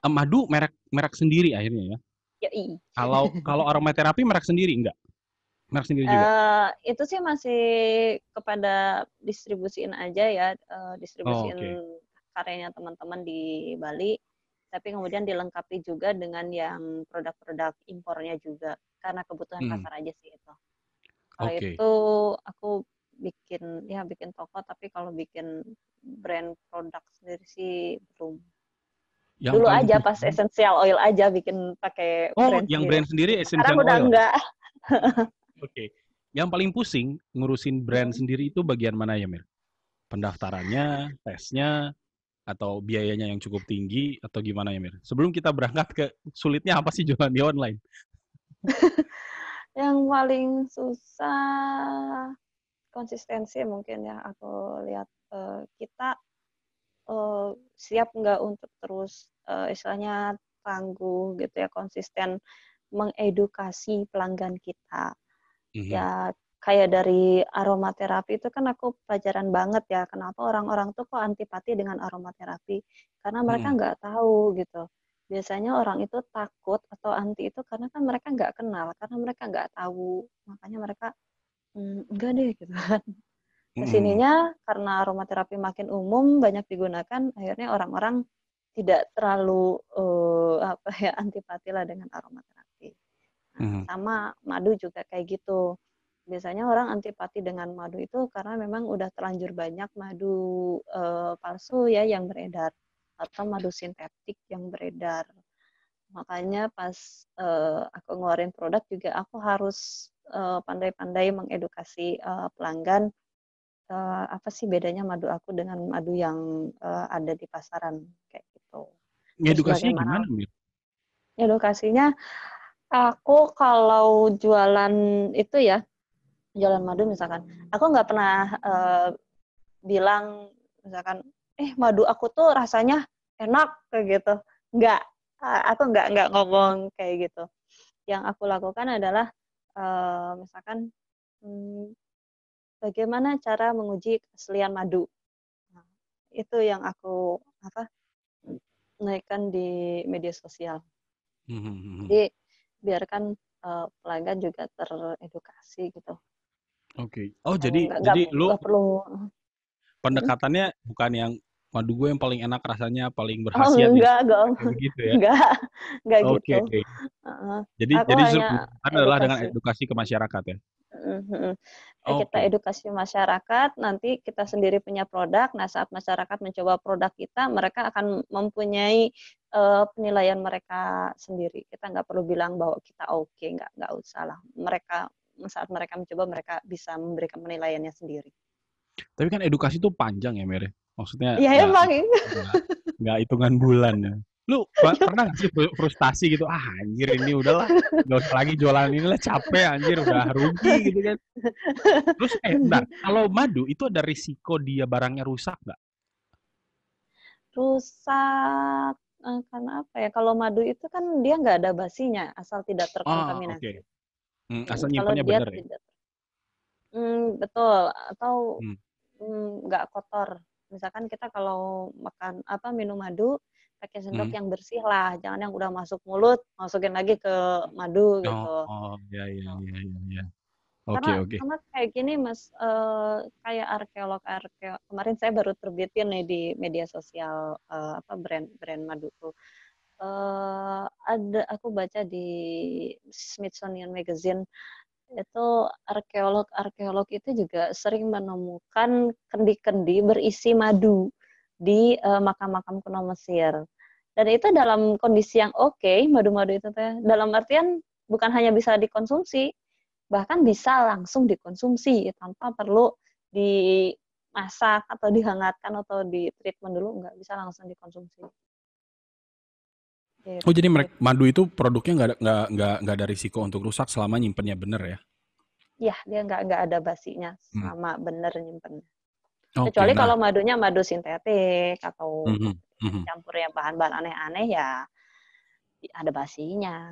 rasanya. madu merek sendiri akhirnya ya? Yoi. Kalau kalau aromaterapi merek sendiri enggak? Merek sendiri juga. Itu sih masih kepada distribusiin aja ya, Oh, distribusiin oke. karyanya teman-teman di Bali, tapi kemudian dilengkapi juga dengan yang produk-produk impornya juga, karena kebutuhan Hmm, pasar aja sih itu. Kalau oke. itu aku bikin toko, tapi kalau bikin brand produk sendiri sih belum. Yang Dulu paling aja pas pusing. essential oil aja bikin pakai Oh, brand yang sendiri. brand sendiri Sekarang Essential udah Oil. enggak. Oke. Yang paling pusing ngurusin brand sendiri itu bagian mana ya, Mir? Pendaftarannya, tesnya, atau biayanya yang cukup tinggi, atau gimana ya, Mir? Sebelum kita berangkat ke sulitnya apa sih jualan di online? Yang paling susah konsistensi mungkin ya aku lihat kita siap nggak untuk terus istilahnya tangguh gitu ya konsisten mengedukasi pelanggan kita. Mhm. Ya kayak dari aromaterapi itu kan aku pelajaran banget ya kenapa orang-orang tuh kok antipati dengan aromaterapi karena mereka Mhm. nggak tahu gitu. Biasanya orang itu takut atau anti itu karena kan mereka nggak kenal, karena mereka nggak tahu. Makanya mereka enggak deh gitu kan. Mhm. Kesininya karena aromaterapi makin umum banyak digunakan, akhirnya orang-orang tidak terlalu antipati lah dengan aromaterapi. Nah, Mhm. sama madu juga kayak gitu. Biasanya orang antipati dengan madu itu karena memang udah terlanjur banyak madu palsu ya yang beredar atau madu sintetik yang beredar. Makanya pas aku ngeluarin produk juga aku harus pandai-pandai mengedukasi pelanggan apa sih bedanya madu aku dengan madu yang ada di pasaran kayak gitu. Terus Ngedukasinya gimana, bagaimana Mir? edukasinya? Aku kalau jualan itu ya, jualan madu misalkan, aku nggak pernah bilang misalkan, madu aku tuh rasanya enak kayak gitu. Nggak, aku nggak ngomong kayak gitu. Yang aku lakukan adalah misalkan bagaimana cara menguji keaslian madu. Nah, itu yang aku naikkan di media sosial. Jadi biarkan pelanggan juga teredukasi gitu. Oke. Oh, jadi lu nggak perlu. pendekatannya bukan yang madu gue yang paling enak rasanya, paling Oh berkhasiat ya. enggak Kayak begitu ya. enggak Oke. gitu. Jadi Aku justru hanya pendekatan adalah dengan edukasi. edukasi ke masyarakat ya. Kita Oke. edukasi masyarakat, nanti kita sendiri punya produk. Nah, saat masyarakat mencoba produk kita, mereka akan mempunyai penilaian mereka sendiri. Kita nggak perlu bilang bahwa kita oke, nggak usah lah. Saat mereka mencoba, mereka bisa memberikan penilaiannya sendiri. Tapi kan edukasi itu panjang ya, Mere. Maksudnya Ya emang. nggak hitungan bulan ya. Lu pernah nggak sih frustasi gitu? Anjir ini udahlah, nggak usah lagi jualan ini lah, capek anjir, udah rugi gitu kan. Terus bentar, kalau madu itu ada risiko dia barangnya rusak nggak? Rusak karena apa ya? Kalau madu itu kan dia nggak ada basinya, asal tidak terkontaminasi. Asal Kalau nyimpennya dia bener ya? tidak, betul, atau nggak kotor. Misalkan kita kalau minum madu, pakai sendok yang bersih lah, jangan yang udah masuk mulut, masukin lagi ke madu gitu. Ya. Karena Oke. kayak gini Mas, kayak arkeolog kemarin saya baru terbitin nih di media sosial brand madu tuh. Aku baca di Smithsonian Magazine itu arkeolog itu juga sering menemukan kendi-kendi berisi madu di makam-makam kuno Mesir. Dan itu dalam kondisi yang oke, madu-madu itu teh. Dalam artian bukan hanya bisa dikonsumsi, bahkan bisa langsung dikonsumsi tanpa perlu dimasak atau dihangatkan atau di treatment dulu, nggak, bisa langsung dikonsumsi. Gitu. Oh, jadi madu itu produknya nggak ada risiko untuk rusak selama nyimpennya bener ya? Ya, dia nggak ada basinya selama bener nyimpennya. Okay, Kecuali kalau madunya madu sintetik atau campur yang bahan-bahan aneh-aneh ya ada basinya.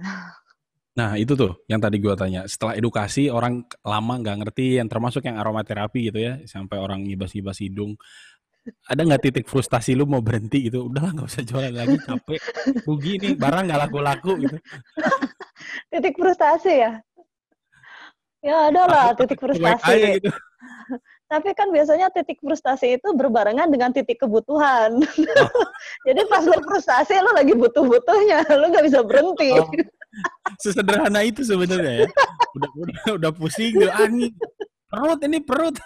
Nah itu tuh yang tadi gue tanya. Setelah edukasi orang lama nggak ngerti, yang termasuk yang aromaterapi gitu ya, sampai orang ngibas-ngibas hidung. Ada nggak titik frustasi lu mau berhenti gitu? Udahlah nggak usah jualan lagi, capek, rugi nih, barang nggak laku-laku gitu. Titik frustasi ya? Ya ada lah titik frustasi. Gitu. Tapi kan biasanya titik frustasi itu berbarengan dengan titik kebutuhan. Jadi pas lu frustasi, lu lagi butuh-butuhnya, lu nggak bisa berhenti. Sesederhana itu sebenarnya ya. Udah pusing, udah angin. Perut.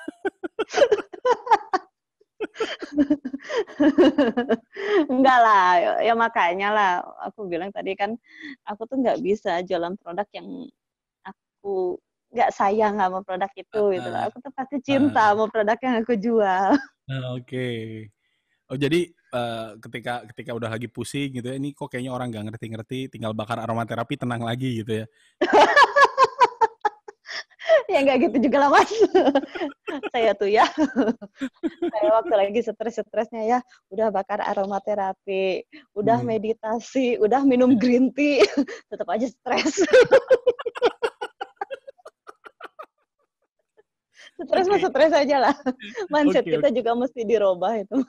Enggak lah, ya makanya lah aku bilang tadi kan, aku tuh nggak bisa jualan produk yang aku nggak sayang sama produk itu gitu lah. Aku tuh pasti cinta sama produk yang aku jual. Oke. Oh jadi ketika udah lagi pusing gitu ya, ini kok kayaknya orang nggak ngerti-ngerti, tinggal bakar aromaterapi tenang lagi gitu ya. Ya nggak gitu juga lah Mas. Saya tuh ya, saya waktu lagi stres-stresnya ya, udah bakar aromaterapi, udah meditasi, udah minum green tea, tetap aja stres. Stres aja lah. Mindset kita juga mesti dirubah itu.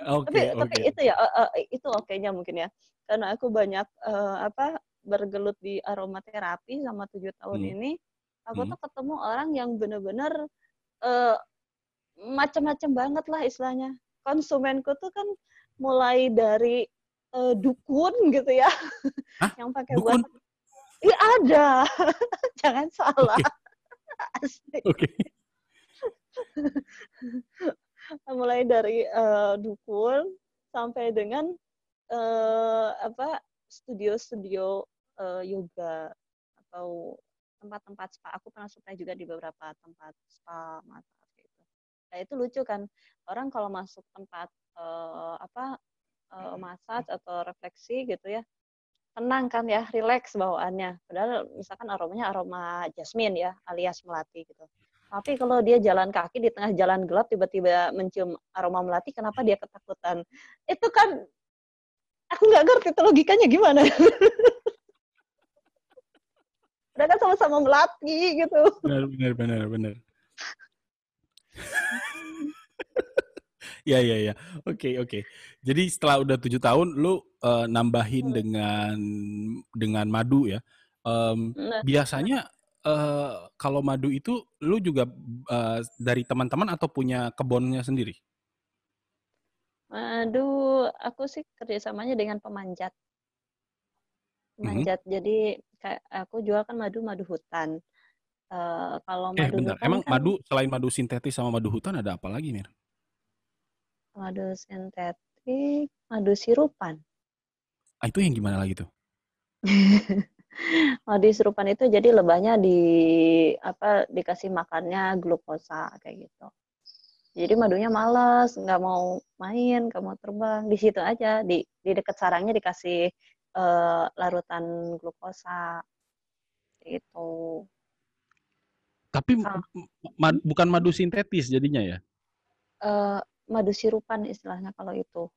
Tapi itu ya, itu oke-nya mungkin ya. Karena aku banyak bergelut di aromaterapi selama 7 tahun ini, aku tuh ketemu orang yang benar-benar macam-macam banget lah istilahnya. Konsumenku tuh kan mulai dari dukun gitu ya. Yang pakai buat. Iya ada. Jangan salah. Asli. Mulai dari dukun sampai dengan studio yoga atau tempat-tempat spa. Aku pernah supply juga di beberapa tempat spa massage gitu. Nah itu lucu kan, orang kalau masuk tempat massage atau refleksi gitu ya, tenang kan ya, relax bawaannya. Padahal misalkan aromanya aroma jasmine ya, alias melati gitu. Tapi kalau dia jalan kaki di tengah jalan gelap tiba-tiba mencium aroma melati, kenapa dia ketakutan? Itu kan aku nggak ngerti itu logikanya gimana. Udah kan sama-sama melati gitu. Benar. Ya, ya, ya. Oke, oke. Jadi setelah udah 7 tahun, lu nambahin Hmm. dengan madu ya. Nah, Biasanya kalau madu itu lu juga dari teman-teman atau punya kebunnya sendiri? aduh, aku sih kerjasamanya dengan pemanjat. Mhm. Jadi kayak aku jual kan madu hutan. Kalau madu Bentar. hutan Emang kan madu selain madu sintetis sama madu hutan ada apa lagi, Mir? madu sintetik, madu sirupan. Itu yang gimana lagi tuh? Madu sirupan itu jadi lebahnya dikasih makannya glukosa kayak gitu. Jadi madunya malas, nggak mau main, nggak mau terbang. Di situ aja, di dekat sarangnya dikasih larutan glukosa itu. Tapi bukan madu sintetis jadinya ya? Eh, Madu sirupan istilahnya kalau itu,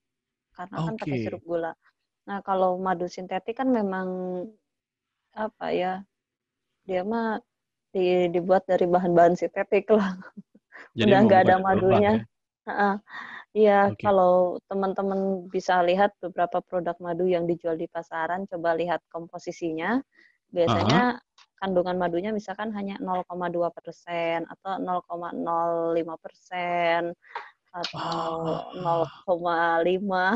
karena kan pakai sirup Oke. gula. Nah kalau madu sintetik kan memang apa ya, dia mah dibuat dari bahan-bahan sintetik lah, Jadi udah emang nggak bukan ada dari lebah madunya. ya? Iya, Oke. kalau teman-teman bisa lihat beberapa produk madu yang dijual di pasaran, coba lihat komposisinya. Aha. Biasanya kandungan madunya misalkan hanya 0,2% atau 0,05% atau Ah. 0,5,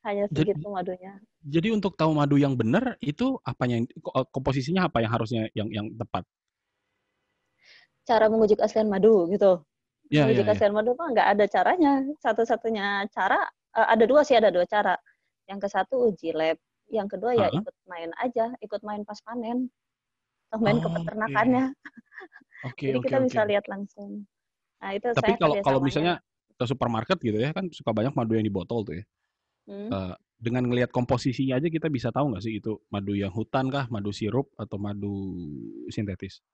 hanya Jadi, segitu madunya. jadi untuk tahu madu yang benar itu apanya komposisinya apa yang harusnya yang tepat? Cara menguji keaslian madu gitu. Ya, Menguji ya, ya. keaslian madu mah nggak ada caranya. Satu-satunya cara, ada dua cara. Yang ke satu uji lab, yang kedua ya Heeh. ikut main aja, ikut main pas panen, atau main ke Oke. peternakannya. Oke, Jadi oke, kita oke. bisa lihat langsung. Nah itu Tapi saya kalau kalau kerjasamanya. misalnya ke supermarket gitu ya, kan suka banyak madu yang di botol tuh ya. Hmm. Dengan ngelihat komposisinya aja kita bisa tahu nggak sih itu madu yang hutan kah, madu sirup, atau madu sintetis?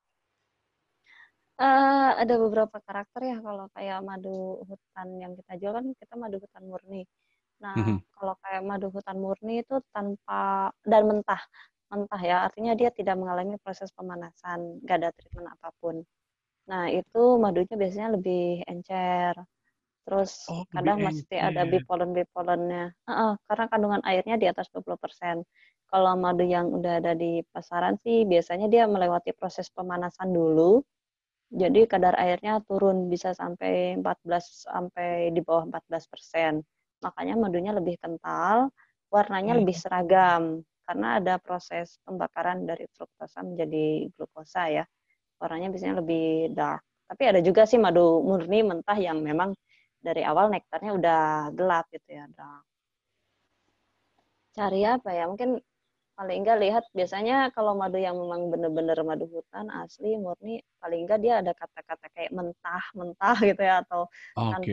Ada beberapa karakter ya kalau kayak madu hutan yang kita jual kan kita madu hutan murni. Nah Mhm. kalau kayak madu hutan murni itu tanpa dan mentah, mentah ya artinya dia tidak mengalami proses pemanasan, nggak ada treatment apapun. Nah itu madunya biasanya lebih encer. Terus Oh, lebih kadang masih ada encer. bipolen-bipolennya. Karena kandungan airnya di atas 20%. Kalau madu yang udah ada di pasaran sih biasanya dia melewati proses pemanasan dulu. Jadi kadar airnya turun bisa sampai 14 sampai di bawah 14%. Makanya madunya lebih kental, warnanya lebih Oh, seragam karena ada proses pembakaran dari fruktosa menjadi glukosa ya. Warnanya biasanya lebih dark. Tapi ada juga sih madu murni mentah yang memang dari awal nektarnya udah gelap gitu ya. Cari apa ya? Mungkin paling enggak lihat biasanya kalau madu yang memang benar-benar madu hutan asli murni paling enggak dia ada kata-kata kayak mentah-mentah gitu ya atau oke.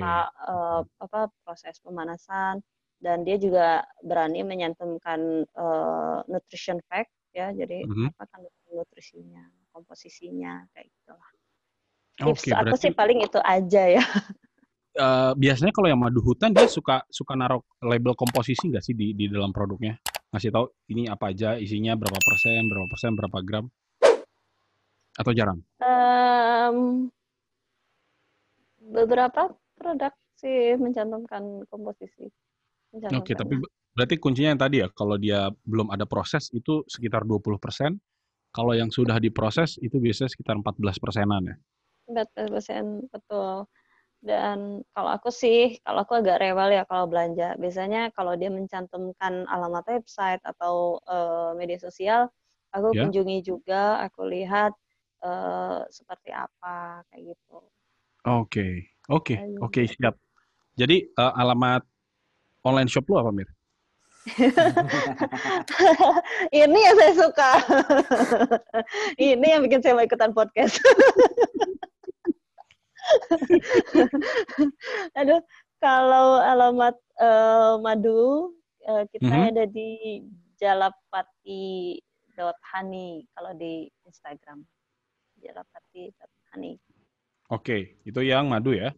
tanpa proses pemanasan dan dia juga berani menyantumkan nutrition fact ya jadi Mhm. apa kandungan nutrisinya komposisinya kayak gitu. Tips Oke, aku berarti sih paling itu aja ya. biasanya kalau yang madu hutan dia suka suka naruh label komposisi nggak sih di dalam produknya? Ngasih tahu ini apa aja, isinya berapa persen, berapa gram, atau jarang? um, Beberapa produk sih mencantumkan komposisi Oke, tapi mencantumkannya. berarti kuncinya yang tadi ya, kalau dia belum ada proses itu sekitar 20%, kalau yang sudah diproses itu biasanya sekitar 14%-an ya? 14% betul. Dan kalau aku agak rewel ya kalau belanja. Biasanya kalau dia mencantumkan alamat website atau media sosial, aku Ya? kunjungi juga, aku lihat seperti apa kayak gitu. Oke, oke, oke, siap. Jadi alamat online shop lu apa, Mir? Ini yang saya suka. Ini yang bikin saya mau ikutan podcast. Aduh, kalau alamat madu kita Mhm. ada di jalapati.honey kalau di Instagram. Jalapati.honey. Oke, itu yang madu ya?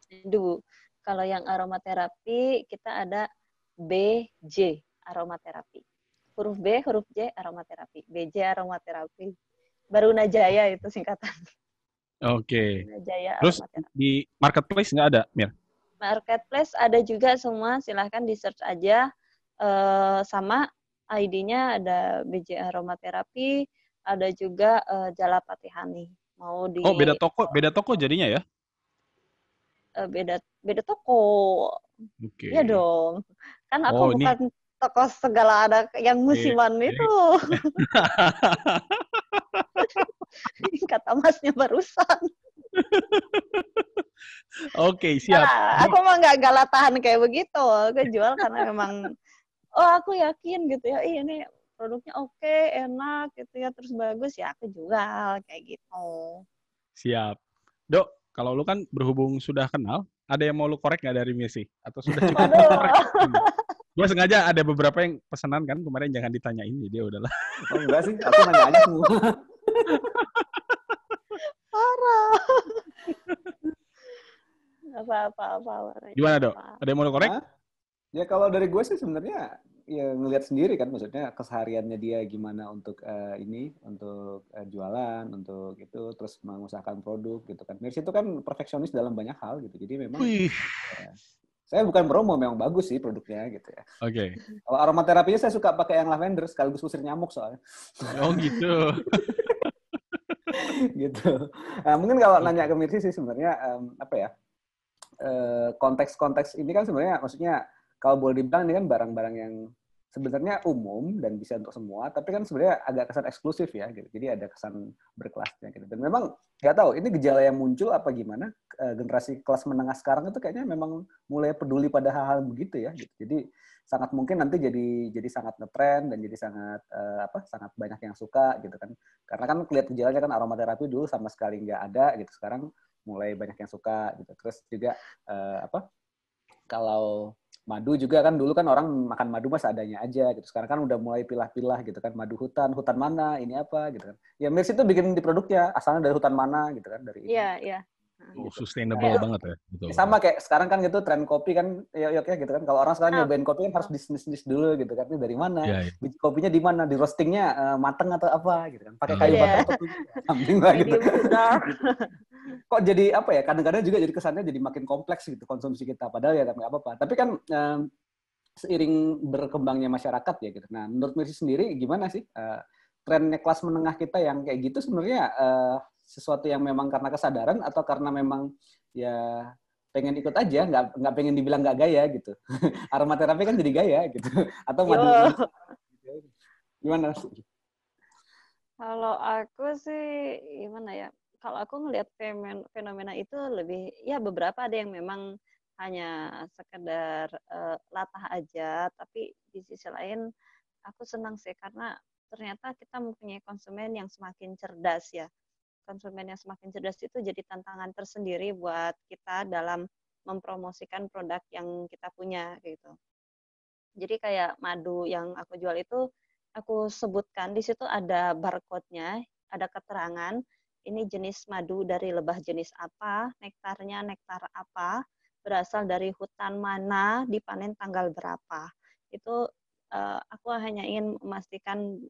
Madu. Kalau yang aromaterapi kita ada BJ aromaterapi. Huruf B, huruf J aromaterapi. BJ aromaterapi. Barunajaya itu singkatan. Oke. Jaya Terus Aromaterapi. di marketplace nggak ada, Mir? Marketplace ada juga semua, silahkan di search aja. Sama ID-nya ada BJ Aromaterapi, ada juga Jalapati Honey. Mau di Oh, beda toko jadinya ya? beda toko. Oke. Iya dong. Kan aku Oh, ini bukan toko segala ada yang musiman itu. Kata masnya barusan. Oke, Enggak siap. lah, aku mah nggak galatahan kayak begitu. Aku jual karena memang, oh aku yakin gitu ya, ini produknya oke, enak gitu ya, terus bagus ya aku jual kayak gitu. Siap. Dok, kalau lu kan berhubung sudah kenal, ada yang mau lu korek nggak dari Messi? Atau sudah cukup lu korek? Waduh, Gue sengaja ada beberapa yang pesanan kan kemarin jangan ditanyain, jadi udahlah. Oh enggak sih, aku nanya aja semua. parah. Apa. Gimana dok? Ada yang mau lu korek? Hah? Ya kalau dari gue sih sebenarnya ya ngelihat sendiri kan, maksudnya kesehariannya dia gimana untuk untuk jualan, untuk itu, terus mengusahakan produk gitu kan. Mirs itu kan perfeksionis dalam banyak hal gitu. Jadi memang Wih. saya bukan promo, memang bagus sih produknya gitu ya. Oke. Kalau aromaterapinya saya suka pakai yang lavender sekaligus usir nyamuk soalnya. Oh gitu. Gitu. Nah, mungkin kalau nanya Oke. ke Mirsi sih sebenarnya apa ya? Konteks-konteks ini kan sebenarnya maksudnya kalau boleh dibilang ini kan barang-barang yang sebenarnya umum dan bisa untuk semua, tapi kan sebenarnya agak kesan eksklusif ya gitu. Jadi ada kesan berkelasnya gitu. Dan memang nggak tahu ini gejala yang muncul apa gimana, generasi kelas menengah sekarang itu kayaknya memang mulai peduli pada hal-hal begitu ya gitu. Jadi sangat mungkin nanti jadi sangat ngetren dan jadi sangat banyak yang suka gitu kan. Karena kan lihat gejalanya kan aromaterapi dulu sama sekali nggak ada gitu. Sekarang mulai banyak yang suka gitu. Terus juga kalau madu juga kan dulu kan orang makan madu mas adanya aja gitu. Sekarang kan udah mulai pilah-pilah gitu kan, madu hutan mana, ini apa gitu kan. Ya Mirs itu bikin di produknya asalnya dari hutan mana gitu kan, dari ini. Iya. Oh, Gitu. sustainable Kayak, banget ya. Betul. sama kayak sekarang kan gitu tren kopi kan ya gitu kan. Kalau orang sekarang Nah, nyobain kopi kan harus bisnis dulu gitu kan. Ini dari mana? Iya. Biji kopinya di mana? Di roastingnya mateng atau apa gitu kan. Pakai kayu bakar iya. atau something lah gitu. Medium to dark. Kok jadi apa ya? Kadang-kadang juga jadi kesannya jadi makin kompleks gitu konsumsi kita. Padahal ya nggak apa-apa. Tapi kan seiring berkembangnya masyarakat ya gitu. Nah, menurut Mirsi sendiri gimana sih trennya kelas menengah kita yang kayak gitu sebenarnya sesuatu yang memang karena kesadaran atau karena memang ya pengen ikut aja, nggak pengen dibilang nggak gaya gitu. Aromaterapi kan jadi gaya gitu. Atau Yo. madu gimana? Kalau aku sih gimana ya? Kalau aku ngelihat fenomena itu lebih ya beberapa ada yang memang hanya sekedar latah aja, tapi di sisi lain aku senang sih karena ternyata kita mempunyai konsumen yang semakin cerdas ya. Konsumen yang semakin cerdas itu jadi tantangan tersendiri buat kita dalam mempromosikan produk yang kita punya gitu. Jadi kayak madu yang aku jual itu aku sebutkan di situ ada barcode-nya, ada keterangan ini jenis madu dari lebah jenis apa, nektarnya nektar apa, berasal dari hutan mana, dipanen tanggal berapa. Itu aku hanya ingin memastikan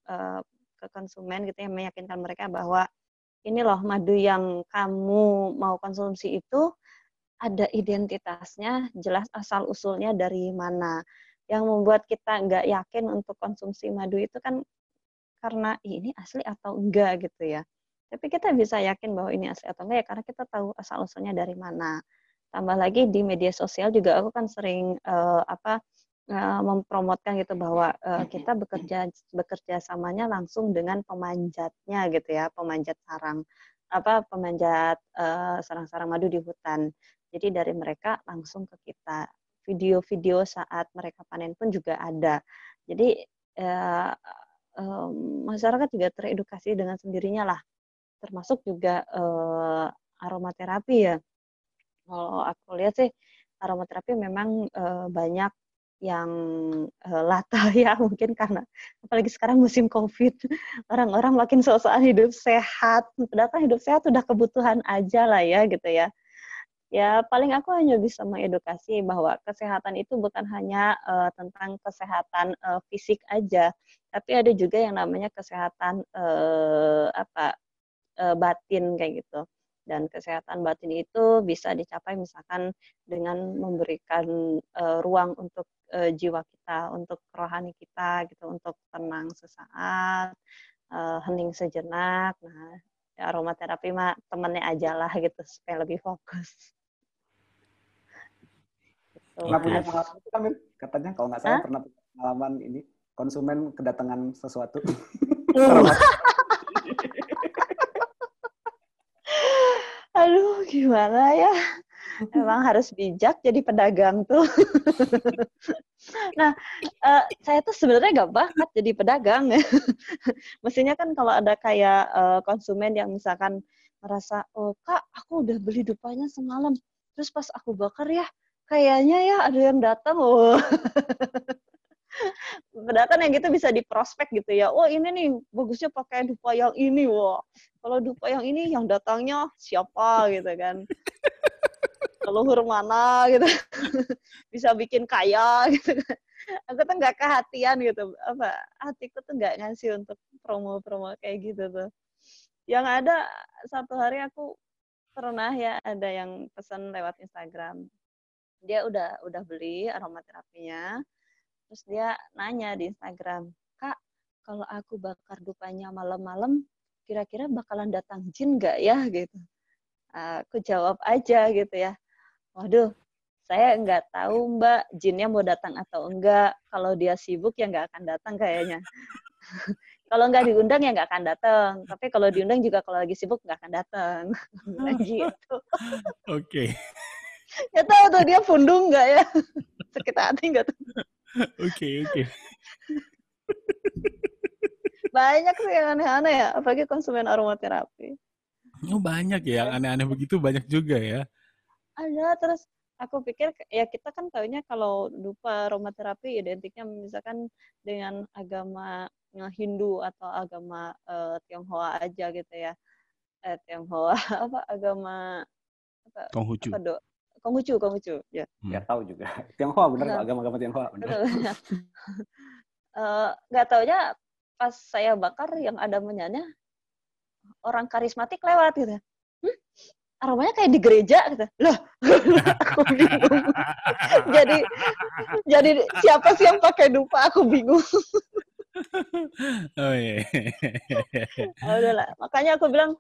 ke konsumen gitu ya, meyakinkan mereka bahwa ini loh madu yang kamu mau konsumsi itu ada identitasnya, jelas asal usulnya dari mana. Yang membuat kita nggak yakin untuk konsumsi madu itu kan karena ini asli atau enggak gitu ya. Tapi kita bisa yakin bahwa ini asli atau enggak ya karena kita tahu asal usulnya dari mana. Tambah lagi di media sosial juga aku kan sering mempromotkan gitu bahwa kita bekerja samanya langsung dengan pemanjatnya gitu ya, pemanjat sarang-sarang madu di hutan. Jadi dari mereka langsung ke kita. Video-video saat mereka panen pun juga ada. Jadi masyarakat juga teredukasi dengan sendirinya lah. Termasuk juga aromaterapi ya. Kalau aku lihat sih aromaterapi memang banyak yang latah ya mungkin karena apalagi sekarang musim COVID orang-orang makin sok-sokan hidup sehat padahal kan hidup sehat udah kebutuhan aja lah ya gitu ya. Ya paling aku hanya bisa mengedukasi bahwa kesehatan itu bukan hanya tentang kesehatan fisik aja, tapi ada juga yang namanya kesehatan batin kayak gitu. Dan kesehatan batin itu bisa dicapai misalkan dengan memberikan ruang untuk jiwa kita, untuk rohani kita gitu, untuk tenang sesaat, hening sejenak. Nah, aromaterapi mah temennya aja lah gitu supaya lebih fokus. Gitu, Pernah punya Mas. pengalaman itu kan, Min? Katanya kalau nggak salah pernah punya pengalaman ini konsumen kedatangan sesuatu. Aduh, gimana ya? Emang harus bijak jadi pedagang tuh. Nah, saya tuh sebenarnya nggak bakat jadi pedagang. Mestinya kan kalau ada kayak konsumen yang misalkan merasa, oh Kak, aku udah beli dupanya semalam. Terus pas aku bakar ya, kayaknya ya ada yang datang. Oh. Padahal kan yang gitu bisa diprospek gitu ya. Oh ini nih bagusnya pakai dupa yang ini. Wah, kalau dupa yang ini yang datangnya siapa gitu kan. Leluhur mana gitu. Bisa bikin kaya gitu kan. Aku tuh nggak kehatian gitu. Hatiku tuh nggak ngasih untuk promo-promo kayak gitu tuh. Yang ada satu hari aku pernah ya ada yang pesan lewat Instagram. Dia udah beli aromaterapinya. Terus dia nanya di Instagram, Kak, kalau aku bakar dupanya malam-malam, kira-kira bakalan datang jin nggak ya? Gitu. Aku jawab aja gitu ya. Waduh, saya nggak tahu Mbak, jinnya mau datang atau enggak. Kalau dia sibuk ya nggak akan datang kayaknya. Kalau nggak diundang ya nggak akan datang. Tapi kalau diundang juga kalau lagi sibuk nggak akan datang. Gitu. Oke. Ya tahu tuh dia pundung nggak ya? Sakit hati nggak tuh? Oke. Banyak sih yang aneh-aneh ya, apalagi konsumen aromaterapi. Oh banyak ya, yang aneh-aneh begitu banyak juga ya. Ada, terus aku pikir ya kita kan taunya kalau dupa aromaterapi identiknya misalkan dengan agama Hindu atau agama Tionghoa aja gitu ya. Tionghoa apa agama Konghucu. Konghucu ya. Ya tahu juga. Tionghoa bener kok, agama-agama Tionghoa bener. Nggak taunya pas saya bakar yang ada menyanya orang karismatik lewat gitu. Aromanya kayak di gereja gitu. Loh, aku bingung. jadi siapa sih yang pakai dupa? Aku bingung. Oh iya. Udahlah. Makanya aku bilang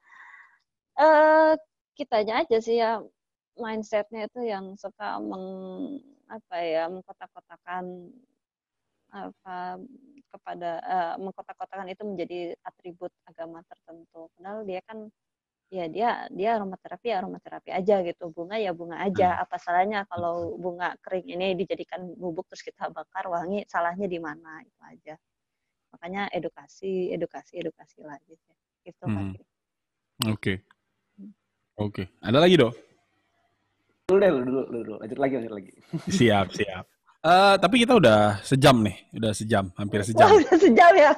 kitanya aja sih ya mindsetnya itu yang suka mengkotak-kotakan mengkotak-kotakan itu menjadi atribut agama tertentu. Padahal dia kan ya dia aromaterapi aja gitu. Bunga ya bunga aja. Apa salahnya kalau bunga kering ini dijadikan bubuk terus kita bakar wangi, salahnya di mana? Itu aja. Makanya edukasi lah gitu. Gitu Oke. Ada lagi dong? Dulu. Lanjut lagi. Siap. Tapi kita udah sejam nih, hampir sejam. Wah, udah sejam ya.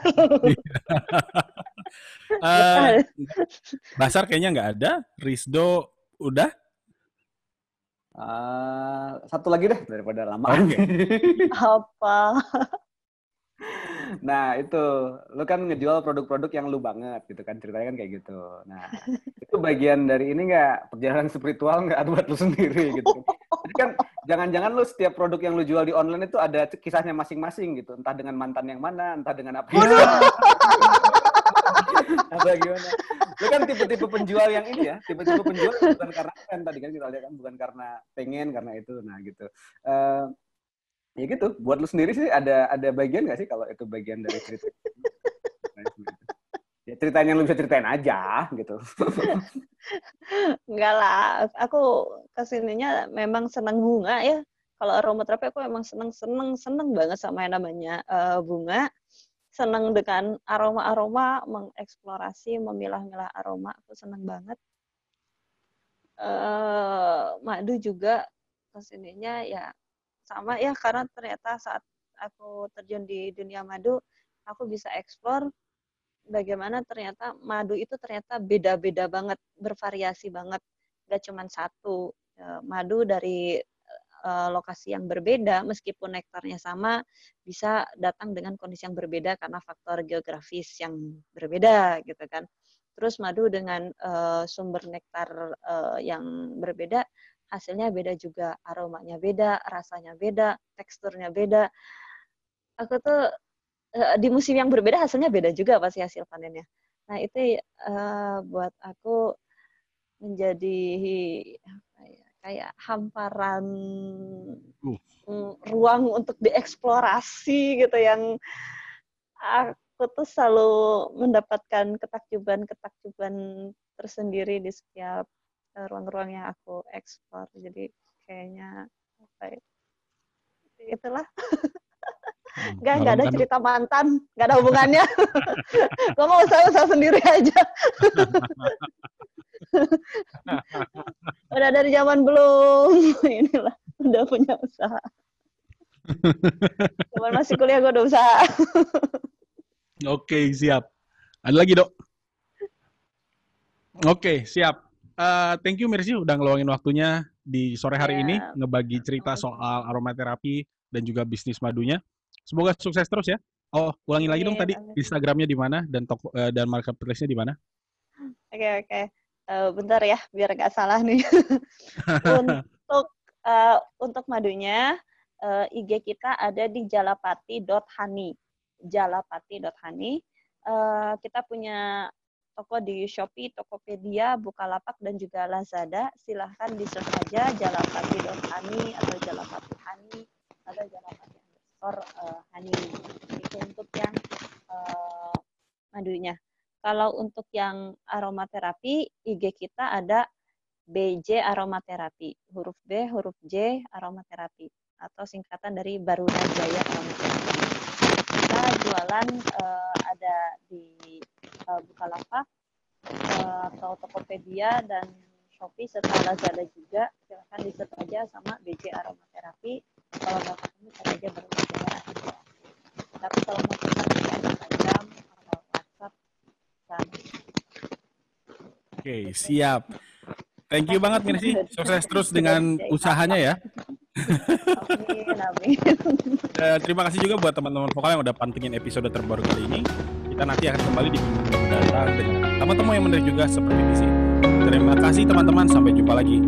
Basar kayaknya nggak ada. Rizdo udah? Satu lagi deh daripada lama. Apa? Nah itu, lu kan ngejual produk-produk yang lu banget gitu kan, ceritanya kan kayak gitu. Nah itu bagian dari ini nggak, perjalanan spiritual nggak buat lu sendiri gitu. Jadi kan jangan-jangan lu setiap produk yang lu jual di online itu ada kisahnya masing-masing gitu, entah dengan mantan yang mana, entah dengan apa yang apa gimana. Lu kan tipe-tipe penjual yang ini ya, tipe-tipe penjual bukan karena kan tadi kan kita lihat kan, bukan karena pengen, karena itu. Nah gitu. Ya gitu, buat lu sendiri sih ada bagian nggak sih kalau itu bagian dari cerita? Ya ceritanya lu bisa ceritain aja gitu. Enggak lah, aku kesininya memang senang bunga ya. Kalau aromaterapi aku memang seneng banget sama yang namanya bunga. Seneng dengan aroma-aroma, mengeksplorasi, memilah-milah aroma, aku seneng banget. Madu juga kesininya ya sama ya, karena ternyata saat aku terjun di dunia madu, aku bisa eksplor bagaimana ternyata madu itu ternyata beda-beda banget, bervariasi banget, gak cuma satu. Madu dari lokasi yang berbeda, meskipun nektarnya sama, bisa datang dengan kondisi yang berbeda karena faktor geografis yang berbeda gitu kan. terus madu dengan sumber nektar yang berbeda, hasilnya beda juga, aromanya beda, rasanya beda, teksturnya beda. Aku tuh di musim yang berbeda hasilnya beda juga pasti hasil panennya. Nah itu buat aku menjadi kayak hamparan ruang untuk dieksplorasi gitu, yang aku tuh selalu mendapatkan ketakjuban tersendiri di setiap ruang-ruang yang aku eksplor. Jadi kayaknya itulah. Nggak ada cerita mantan, nggak ada hubungannya. Gue mau usaha sendiri aja. Udah dari zaman belum, inilah udah punya usaha. Zaman masih kuliah gue udah usaha. Oke, siap. Ada lagi, Dok? Oke, siap. Thank you Mercy udah ngeluangin waktunya di sore hari ini ngebagi cerita soal aromaterapi dan juga bisnis madunya. Semoga sukses terus ya. Oh, ulangin lagi dong tadi Instagramnya di mana dan toko dan marketplace-nya di mana? Oke. Bentar ya, biar nggak salah nih. Untuk madunya, IG kita ada di jalapati.honey. Jalapati.honey. Kita punya toko di Shopee, Tokopedia, Bukalapak, dan juga Lazada. Silahkan di-search aja jalapati.honey atau jalapati honey atau jalapati honey. Itu untuk yang madunya. Kalau untuk yang aromaterapi, IG kita ada BJ Aromaterapi. Huruf B, huruf J, Aromaterapi. Atau singkatan dari Baruna Jaya Aromaterapi. Kita jualan ada di Bukalapak, atau Tokopedia, dan Shopee, serta Lazada juga. Silahkan di-search aja sama BJ Aromaterapi. Kalau nggak ketemu, cari aja Baruna Jaya Aromaterapi. Tapi kalau mau kita di Instagram atau WhatsApp, Oke, siap. Thank you banget Mercy. Sukses terus dengan usahanya ya. Amin. Terima kasih juga buat teman-teman vokal yang udah pantengin episode terbaru kali ini. Kita nanti akan kembali di minggu mendatang dengan teman-teman yang menarik juga seperti di sini. Terima kasih teman-teman, sampai jumpa lagi.